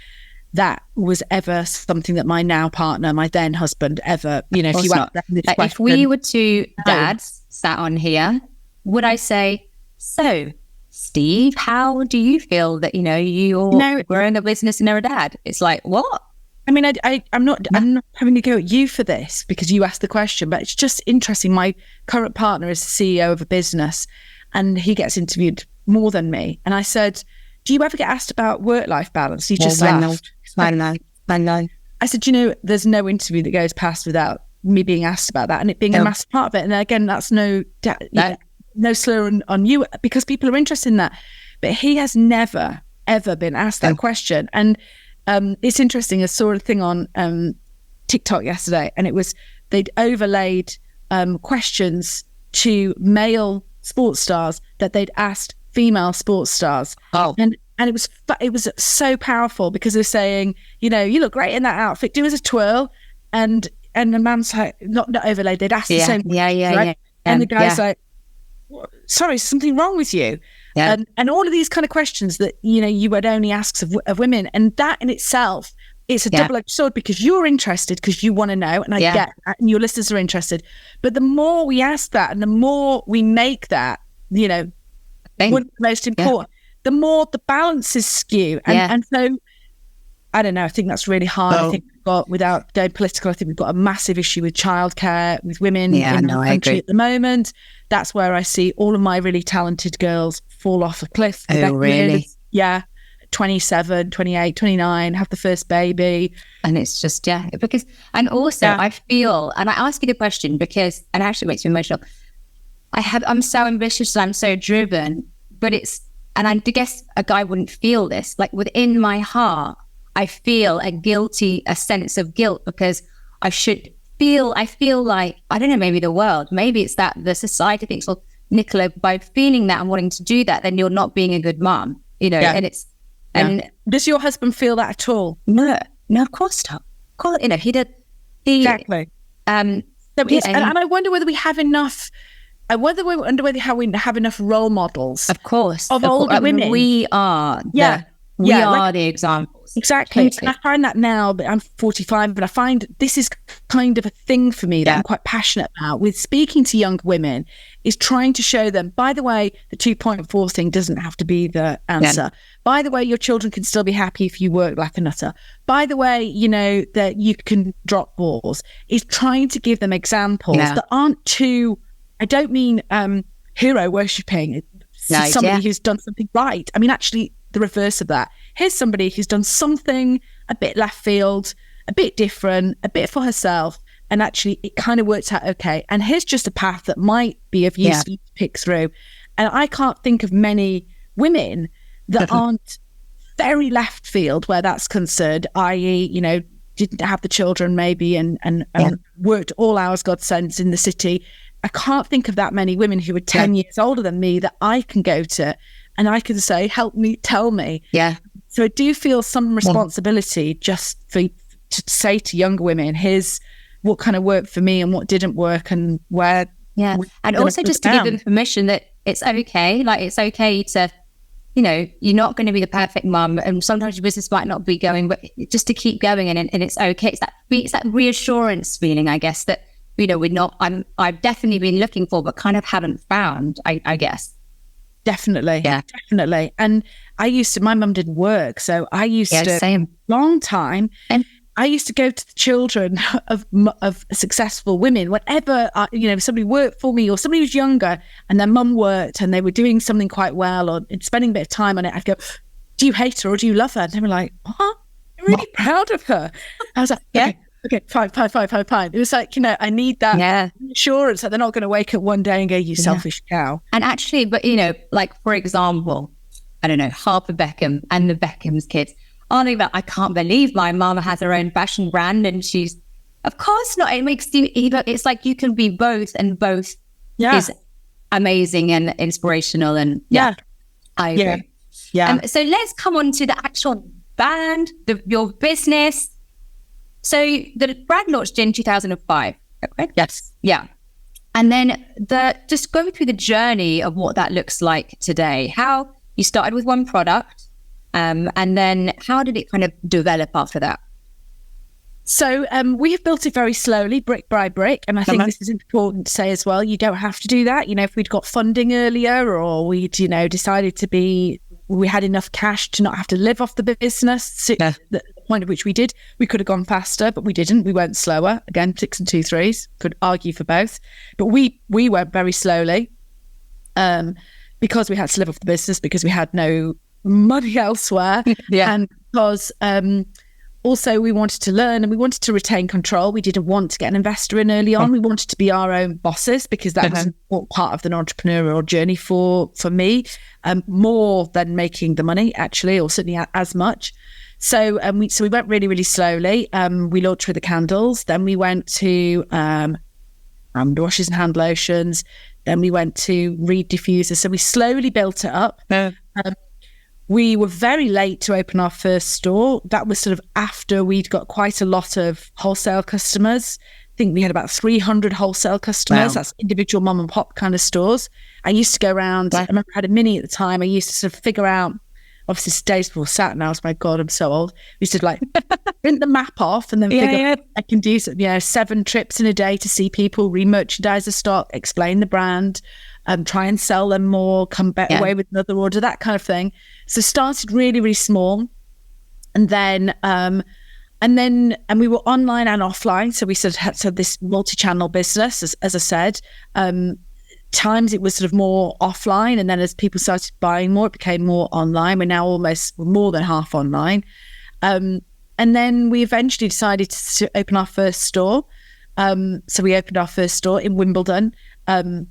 that was ever something that my now partner, my then husband, ever, if you ask this question. If we were two dads sat on here, would I say, so Steve, how do you feel that, you're growing a business and you're a dad? It's like, what? I mean, I'm not having to go at you for this because you asked the question, but it's just interesting. My current partner is the CEO of a business and he gets interviewed more than me. And I said, do you ever get asked about work-life balance? He just laughed. I know. I said, there's no interview that goes past without me being asked about that and it being a massive part of it. And again, that's no slur on you because people are interested in that. But he has never, ever been asked that question. And it's interesting. I saw a thing on TikTok yesterday, and it was they'd overlaid questions to male sports stars that they'd asked female sports stars. Oh, and it was so powerful because they're saying, you look great in that outfit. Do as a twirl, and the man's like, not overlaid. They'd asked the same. Yeah. And the guy's like, sorry, is something wrong with you? Yeah. And all of these kind of questions that, you would only ask of women. And that in itself, it's a double-edged sword because you're interested because you want to know. And I get that, and your listeners are interested. But the more we ask that and the more we make that, one of the most important, the more the balance is skewed. And so, I don't know, I think that's really hard. I think we've got, without going political, I think we've got a massive issue with childcare, with women in the country at the moment. That's where I see all of my really talented girls fall off a cliff. Oh, really? Yeah. 27, 28, 29, have the first baby. And it's just, because, and also I feel, and I ask you the question because, and it actually makes me emotional. I'm so ambitious and I'm so driven, but and I guess a guy wouldn't feel this, like within my heart, I feel a sense of guilt because I feel like, I don't know, maybe the world, maybe it's that the society thinks, well, Nicola, by feeling that and wanting to do that, then you're not being a good mom, and it's, and does your husband feel that at all? No, of course not. He did. Exactly. And I wonder whether we have enough, whether we have enough role models. Of course. Of older women. We are. We are the examples. Exactly. And I find that now, but I'm 45, but I find this is kind of a thing for me that I'm quite passionate about with speaking to young women, is trying to show them, by the way, the 2.4 thing doesn't have to be the answer. By the way, your children can still be happy if you work like a nutter. By the way, that you can drop balls. Is trying to give them examples that aren't too, I don't mean hero worshipping, somebody who's done something right. I mean, actually, the reverse of that. Here's somebody who's done something a bit left field, a bit different, a bit for herself, and actually it kind of works out okay. And here's just a path that might be of use to pick through. And I can't think of many women that aren't very left field where that's concerned, i.e., didn't have the children maybe and worked all hours God sends in the city. I can't think of that many women who are 10 years older than me that I can go to and I can say, help me, tell me. Yeah. So I do feel some responsibility just to say to younger women, here's what kind of worked for me and what didn't work and where. Yeah. And also just to give them permission that it's okay. Like it's okay to, you're not going to be the perfect mum and sometimes your business might not be going, but just to keep going and it's okay. It's that reassurance feeling, I guess, that, I've definitely been looking for, but kind of haven't found, I guess. Definitely. And I my mum didn't work. So I used to, same. long time. I used to go to the children of successful women, whenever, somebody worked for me or somebody was younger and their mum worked and they were doing something quite well or spending a bit of time on it. I'd go, do you hate her or do you love her? And they were like, what? I'm really proud of her. I was like, okay, fine. It was like, I need that assurance that they're not going to wake up one day and go, you selfish cow. And actually, but, like, for example, I don't know, Harper Beckham and the Beckham's kids. I can't believe my mum has her own fashion brand and she's, of course not. It makes you, it's like you can be both and both is amazing and inspirational. And I agree. Yeah. So let's come on to the actual band, your business. So the brand launched in 2005, correct? Yes. Yeah. And then just go through the journey of what that looks like today. How you started with one product. And then how did it kind of develop after that? So we have built it very slowly, brick by brick. And I think this is important to say as well. You don't have to do that. If we'd got funding earlier or we'd, decided we had enough cash to not have to live off the business, the point at which we did, we could have gone faster, but we didn't. We went slower. Again, 6 and 2 3s, could argue for both. But we went very slowly because we had to live off the business, because we had no money elsewhere. And because also we wanted to learn and we wanted to retain control. We didn't want to get an investor in early on. We wanted to be our own bosses because that was part of the entrepreneurial journey for me, more than making the money actually, or certainly as much. So we went really, really slowly. We launched with the candles. Then we went to hand washes and hand lotions. Then we went to reed diffusers. So we slowly built it up. We were very late to open our first store. That was sort of after we'd got quite a lot of wholesale customers. I think we had about 300 wholesale customers. Wow. That's individual mom and pop kind of stores. I used to go around. I remember I had a Mini at the time. I used to sort of figure out, obviously days before sat now. My God, I'm so old. We used to like print the map off and then figure I can do 7 trips in a day to see people, re-merchandise the stock, explain the brand, try and sell them more, come back away with another order, that kind of thing. So started really, really small. And then we were online and offline. So we sort of had this multi-channel business, as I said. Times it was sort of more offline, and then as people started buying more, it became more online. We're now almost more than half online. And then we eventually decided to open our first store. So we opened our first store in Wimbledon,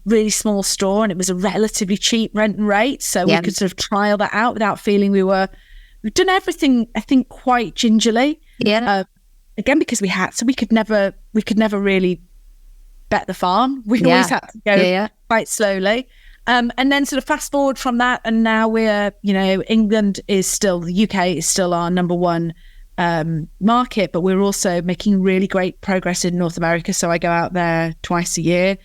really small store, and it was a relatively cheap rent and rate. So we could sort of trial that out without feeling we've done everything, I think, quite gingerly. Again, because we had, so we could never really bet the farm. We always had to go quite slowly. And then sort of fast forward from that, and now we're, England is still, the UK is still our number one market, but we're also making really great progress in North America. So I go out there twice a year.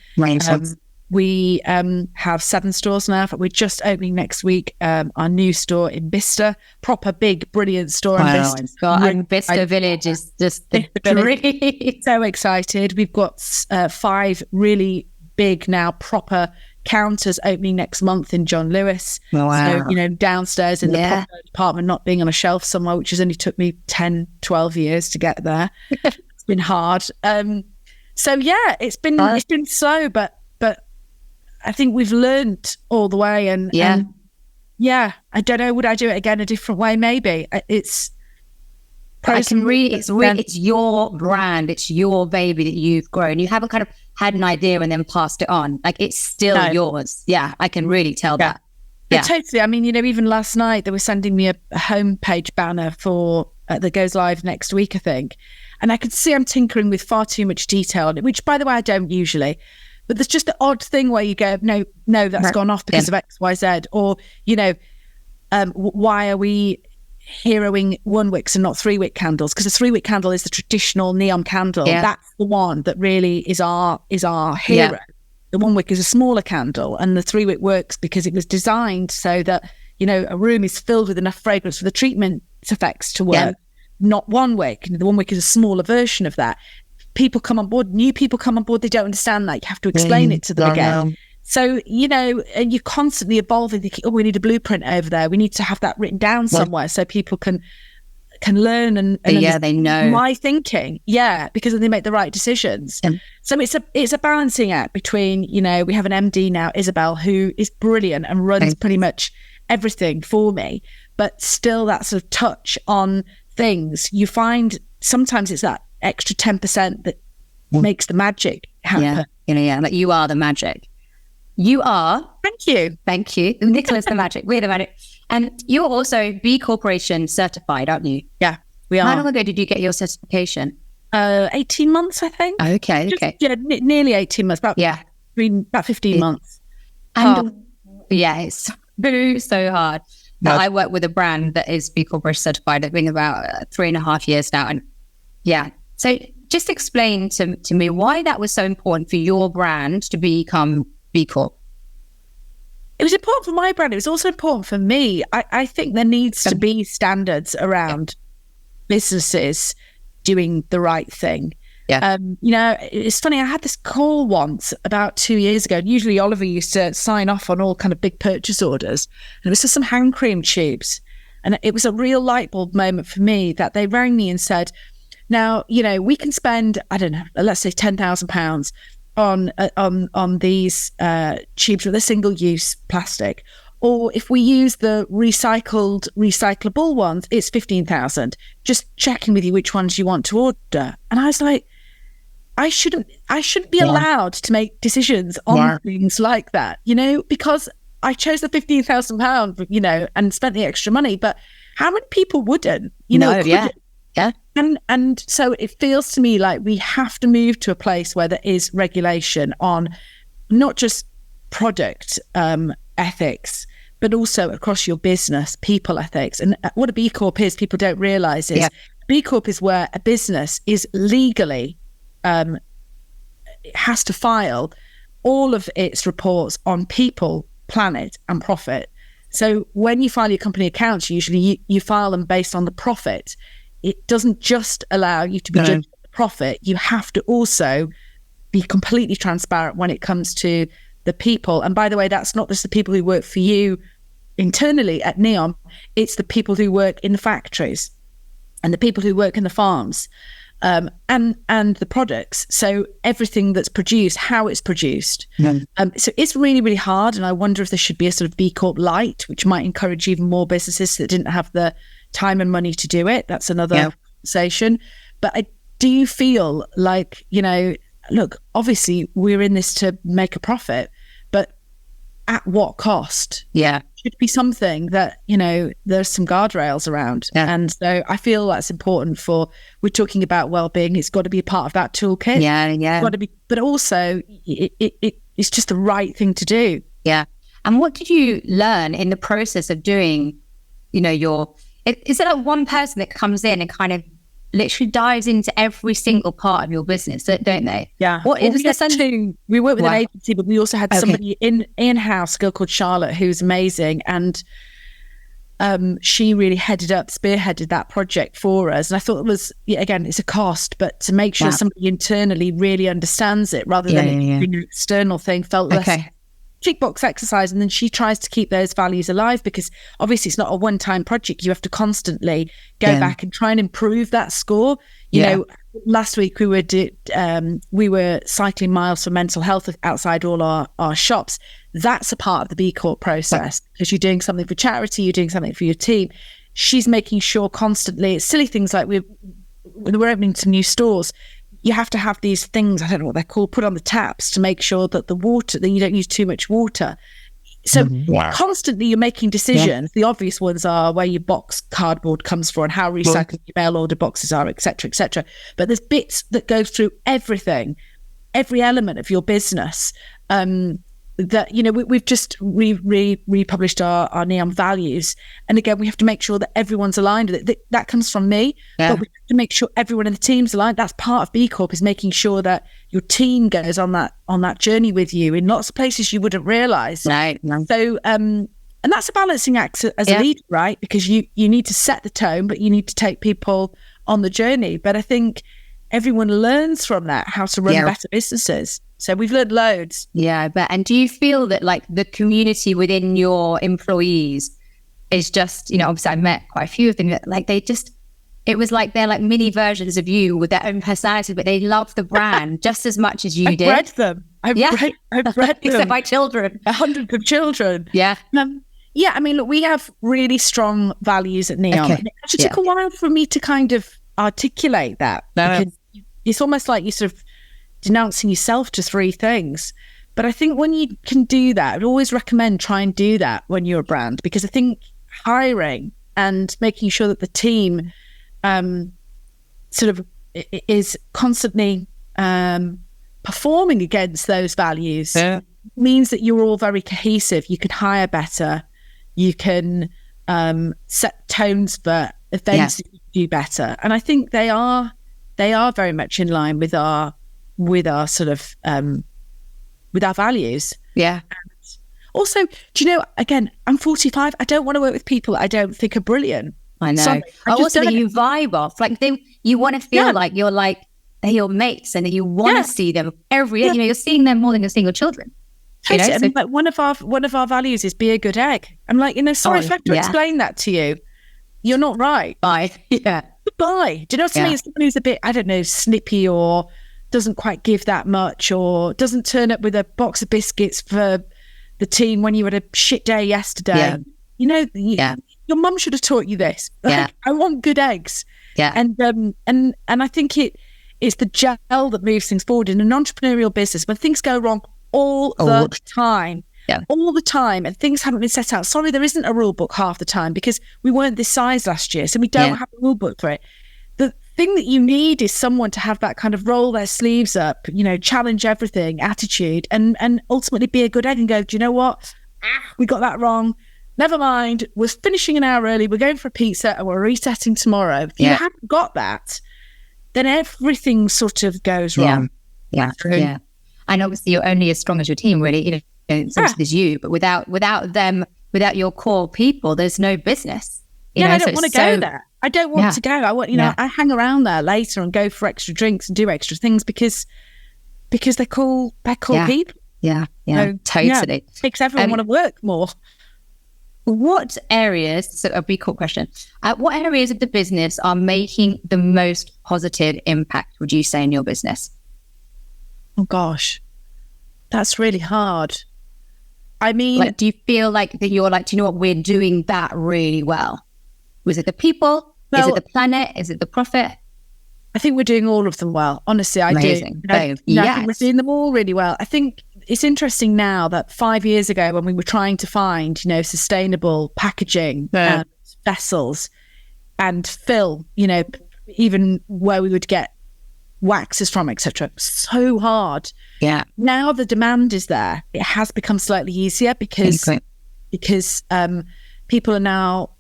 We have 7 stores now. We're just opening next week our new store in Bicester, proper big, brilliant store in Bicester. And Bicester Village is just the dream. So excited. We've got 5 really big now proper counters opening next month in John Lewis. So, downstairs in the proper department, not being on a shelf somewhere, which has only took me 10, 12 years to get there. It's been hard. It's been slow, but I think we've learned all the way. And I don't know, would I do it again a different way? Maybe. It's your brand, it's your baby that you've grown. You haven't kind of had an idea and then passed it on. Like, it's still yours. Yeah, I can really tell that. Yeah, totally. I mean, even last night they were sending me a homepage banner for that goes live next week, I think. And I could see I'm tinkering with far too much detail on it, which, by the way, I don't usually. But there's just the odd thing where you go, no, that's gone off because of X, Y, Z. Or, why are we heroing 1-wicks and not 3-wick candles? Because the 3-wick candle is the traditional NEOM candle. That's the one that really is our hero. The 1-wick is a smaller candle, and the 3-wick works because it was designed so that a room is filled with enough fragrance for the treatment effects to work. Not 1-wick. The 1-wick is a smaller version of that. People come on board, new people come on board, they don't understand that. You have to explain it to them again. So, and you're constantly evolving, thinking, we need a blueprint over there. We need to have that written down somewhere so people can, can learn and yeah, they know my thinking. Yeah, because they make the right decisions. So it's a balancing act between, you know, we have an MD now, Isabel, who is brilliant and runs pretty much everything for me, but still that sort of touch on things. You find sometimes it's that extra 10% that makes the magic happen. Yeah, like you are the magic. You are. Thank you. Nicola's the magic. We're the magic. And you're also B Corporation certified, aren't you? Yeah, we are. How long ago did you get your certification? 18 months, I think. Okay. Nearly 18 months. About 15 months. And it's so hard. Now, I work with a brand that is B Corporation certified. I've been about 3.5 years now. And so just explain to me why that was so important for your brand to become B Corp. It was important for my brand. It was also important for me. I think there needs to be standards around businesses doing the right thing. Yeah. You know, it's funny. I had this call once about 2 years ago. Usually Oliver used to sign off on all kind of big purchase orders. And it was for some hand cream tubes. And it was a real light bulb moment for me that they rang me and said, now, you know, we can spend, I don't know, let's say £10,000 on these tubes with a single-use plastic, or if we use the recyclable ones, it's 15,000. Just checking with you which ones you want to order. And I was like, I shouldn't be allowed to make decisions on things like that, you know, because I chose the £15,000, you know, and spent the extra money. But how many people wouldn't, you know? Yeah. And so it feels to me like we have to move to a place where there is regulation on not just product ethics, but also across your business, people ethics. And what a B Corp is, people don't realise is B Corp is where a business is legally, it has to file all of its reports on people, planet and profit. So when you file your company accounts, usually you file them based on the profit. It doesn't just allow you to be judged on the profit. You have to also be completely transparent when it comes to the people. And by the way, that's not just the people who work for you internally at NEOM. It's the people who work in the factories and the people who work in the farms and the products. So everything that's produced, how it's produced. So it's really, really hard. And I wonder if there should be a sort of B Corp light, which might encourage even more businesses that didn't have the time and money to do it. That's another conversation. But I do feel like, you know, look, obviously we're in this to make a profit, but at what cost? Yeah. Should be something that, you know, there's some guardrails around. And so I feel that's important we're talking about wellbeing. It's got to be a part of that toolkit. It's got to be, but also it's just the right thing to do. Yeah. And what did you learn in the process of doing, you know, is it like one person that comes in and kind of literally dives into every single part of your business, don't they? Yeah. What is two? We work with an agency, but we also had somebody in-house, a girl called Charlotte, who's amazing. And she really spearheaded that project for us. And I thought it was, again, it's a cost, but to make sure somebody internally really understands it rather than it being an external thing felt less tick box exercise. And then she tries to keep those values alive, because obviously it's not a one-time project. You have to constantly go back and try and improve that score. You know, last week we were cycling miles for mental health outside all our shops. That's a part of the B Corp process, because you're doing something for charity, you're doing something for your team. She's making sure constantly, it's silly things like we're opening some new stores. You have to have these things, I don't know what they're called, put on the taps to make sure that that you don't use too much water. So constantly you're making decisions. The obvious ones are where your box cardboard comes from and how recycled your mail order boxes are, et cetera, et cetera. But there's bits that go through everything, every element of your business. That, you know, we've just republished our NEOM values. And again, we have to make sure that everyone's aligned with it. That comes from me, but we have to make sure everyone in the team's aligned. That's part of B Corp, is making sure that your team goes on that journey with you in lots of places you wouldn't realise. Right. So, and that's a balancing act as a leader, right? Because you need to set the tone, but you need to take people on the journey. But I think everyone learns from that how to run better businesses. So we've learned loads. Yeah, but and do you feel that like the community within your employees is just, you know, obviously I met quite a few of them, like they just it was like they're like mini versions of you with their own personality, but they love the brand just as much as you did. Bred them. I've bred them. Except my children. Hundreds of children. Yeah. Yeah, I mean, look, we have really strong values at NEOM. Okay. It actually took a while for me to kind of articulate that. Because it's almost like you're sort of denouncing yourself to 3 things. But I think when you can do that, I'd always recommend try and do that when you're a brand, because I think hiring and making sure that the team sort of is constantly performing against those values means that you're all very cohesive. You can hire better. You can set tones for events that you do better. And I think they are very much in line with our sort of with our values. Yeah. And also, do you know, again, I'm 45. I don't want to work with people I don't think are brilliant. I know. So also that you vibe off. Like you want to feel like you're like they're your mates and that you want to see them every day. You know, you're seeing them more than you're seeing your children. You know? And like one of our values is be a good egg. I'm like, sorry if I have to explain that to you. You're not right. Bye. Yeah. Goodbye. Do you know what I mean? Someone who's a bit, I don't know, snippy or doesn't quite give that much or doesn't turn up with a box of biscuits for the team when you had a shit day yesterday. Yeah. You know, your mum should have taught you this. Like, I want good eggs. Yeah. And I think it's the gel that moves things forward in an entrepreneurial business when things go wrong all the time. Yeah. All the time, and things haven't been set out. Sorry, there isn't a rule book half the time because we weren't this size last year, so we don't have a rule book for it. The thing that you need is someone to have that kind of roll their sleeves up, you know, challenge everything attitude, and ultimately be a good egg and go, do you know what? We got that wrong. Never mind. We're finishing an hour early. We're going for a pizza and we're resetting tomorrow. If you haven't got that, then everything sort of goes wrong. Yeah. And obviously, you're only as strong as your team, really. You know. So there's you, but without them, without your core people, there's no business. I don't want to go there. I don't want to go. I want, I hang around there later and go for extra drinks and do extra things because they're cool people. Yeah, so, totally. It makes everyone want to work more. What areas? So a big cool question. What areas of the business are making the most positive impact? Would you say in your business? Oh gosh, that's really hard. I mean, like, do you feel like that you're like, do you know what, we're doing that really well? Was it the people? Is it the planet? Is it the profit? I think we're doing all of them well. Honestly, I Amazing. do. I think we're doing them all really well. I think it's interesting now that 5 years ago when we were trying to find, sustainable packaging vessels and fill, even where we would get waxes from, etc. So hard. Yeah. Now the demand is there. It has become slightly easier because people are now,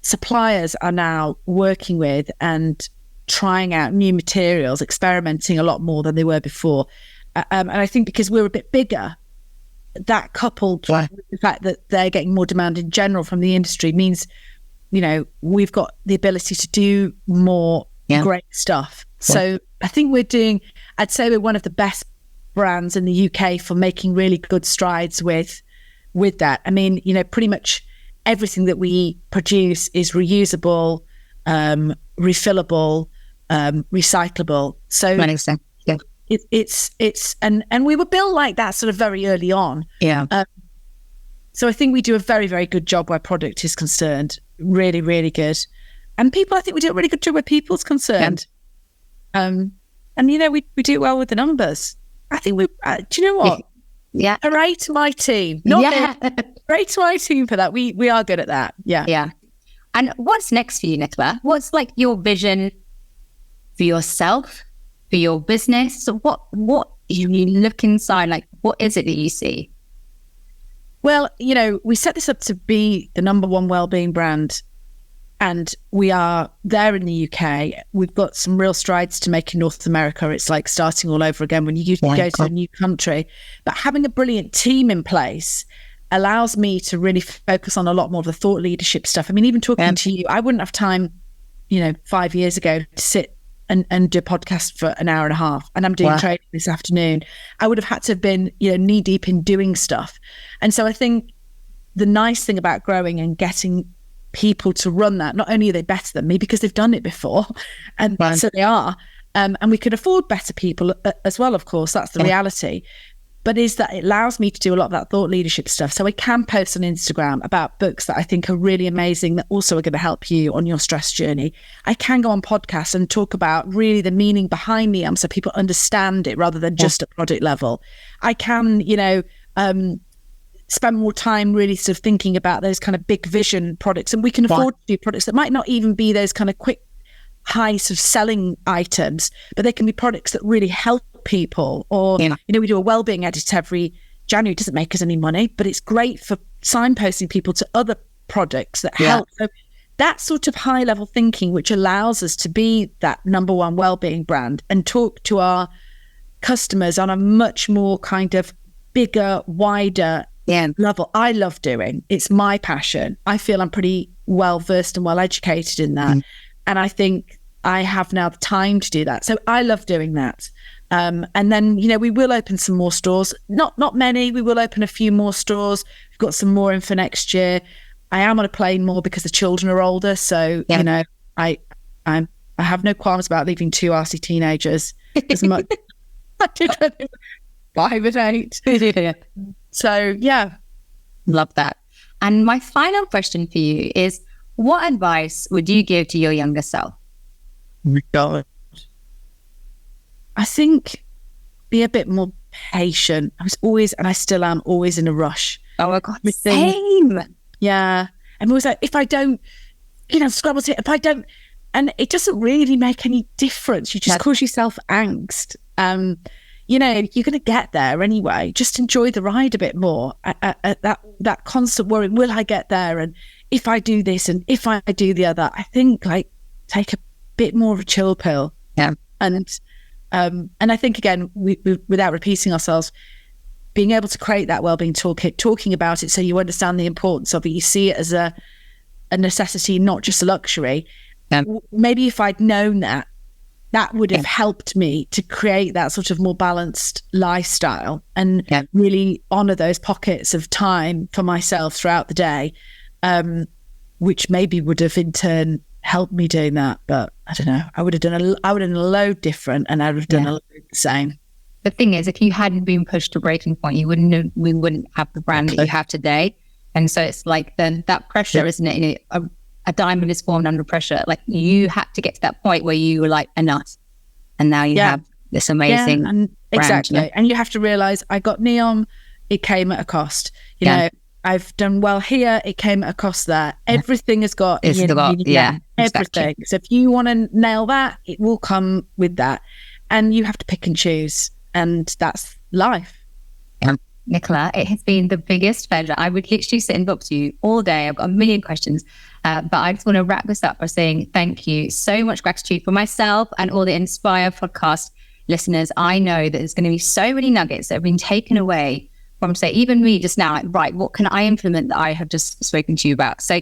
suppliers are now working with and trying out new materials, experimenting a lot more than they were before. And I think because we're a bit bigger, that coupled with the fact that they're getting more demand in general from the industry means, we've got the ability to do more great stuff. So I think I'd say we're one of the best brands in the UK for making really good strides with that. I mean, pretty much everything that we produce is reusable, refillable, recyclable. So it's and we were built like that sort of very early on. Yeah. So I think we do a very, very good job where product is concerned. Really, really good. And people, I think we do a really good job where people's concerned. And we do well with the numbers. I think do you know what? Yeah. Hooray to my team. Hooray to my team for that. We are good at that. Yeah. Yeah. And what's next for you, Nicola? What's like your vision for yourself, for your business? So what you look inside, like what is it that you see? Well, we set this up to be the number one wellbeing brand, and we are there in the UK. We've got some real strides to make in North America. It's like starting all over again when you go to a new country. But having a brilliant team in place allows me to really focus on a lot more of the thought leadership stuff. I mean, even talking to you, I wouldn't have time, 5 years ago to sit and do a podcast for an hour and a half. And I'm doing training this afternoon. I would have had to have been, knee deep in doing stuff. And so I think the nice thing about growing and getting people to run that. Not only are they better than me because they've done it before, and so they are, and we can afford better people as well, of course, that's the reality. But is that it allows me to do a lot of that thought leadership stuff. So I can post on Instagram about books that I think are really amazing that also are going to help you on your stress journey. I can go on podcasts and talk about really the meaning behind NEOM so people understand it rather than just at product level. I can, spend more time really sort of thinking about those kind of big vision products. And we can afford to do products that might not even be those kind of quick, high sort of selling items, but they can be products that really help people. Or we do a wellbeing edit every January. It doesn't make us any money, but it's great for signposting people to other products that help. So that sort of high level thinking, which allows us to be that number one wellbeing brand and talk to our customers on a much more kind of bigger, wider level, I love doing. It's my passion. I feel I'm pretty well versed and well educated in that. And I think I have now the time to do that. So I love doing that. And then, we will open some more stores. Not many. We will open a few more stores. We've got some more in for next year. I am on a plane more because the children are older. So, I have no qualms about leaving 2 arsey teenagers as much. I did 5 and 8. So, Love that. And my final question for you is, what advice would you give to your younger self? I think be a bit more patient. I was always, and I still am, always in a rush. Oh my God, same. Yeah. I'm always like, if I don't, Scrabbles here, if I don't, and it doesn't really make any difference. You just cause yourself angst. You're going to get there anyway. Just enjoy the ride a bit more. That constant worrying, will I get there? And if I do this and if I do the other, I think take a bit more of a chill pill. Yeah. And I think, again, we, without repeating ourselves, being able to create that wellbeing toolkit, talking about it so you understand the importance of it, you see it as a necessity, not just a luxury. Yeah. Maybe if I'd known that would have helped me to create that sort of more balanced lifestyle and really honour those pockets of time for myself throughout the day, which maybe would have in turn helped me doing that. But I don't know, I would have done a load different, and I would have done a load the same. The thing is, if you hadn't been pushed to breaking point, we wouldn't have the brand that you have today. And so it's like that pressure, isn't it? A diamond is formed under pressure. Like, you had to get to that point where you were like, enough. And now you have this amazing brand. Exactly. And you have to realize, I got NEOM, it came at a cost. You know, I've done well here, it came at a cost there. Everything has got everything. Exactly. So if you want to nail that, it will come with that. And you have to pick and choose. And that's life. Nicola, it has been the biggest pleasure. I would literally sit and talk to you all day. I've got a million questions. But I just want to wrap this up by saying thank you. So much gratitude for myself and all the Inspire podcast listeners. I know that there's going to be so many nuggets that have been taken away from, say, even me just now. Like, right, what can I implement that I have just spoken to you about? So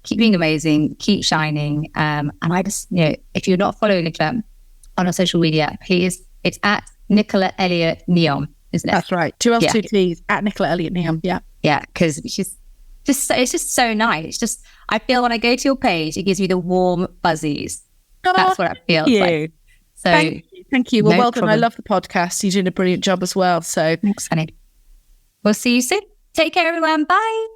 keep being amazing, keep shining. And I just, if you're not following Nicola on our social media, please, it's at Nicola Elliott NEOM, isn't it? That's right. 2 L's, 2 T's, at Nicola Elliott NEOM. Yeah. Yeah, because it's just so nice. It's just, I feel when I go to your page, it gives me the warm fuzzies. That's what it feels like. So thank you. Well, done. I love the podcast. You're doing a brilliant job as well. So thanks, honey. We'll see you soon. Take care, everyone. Bye.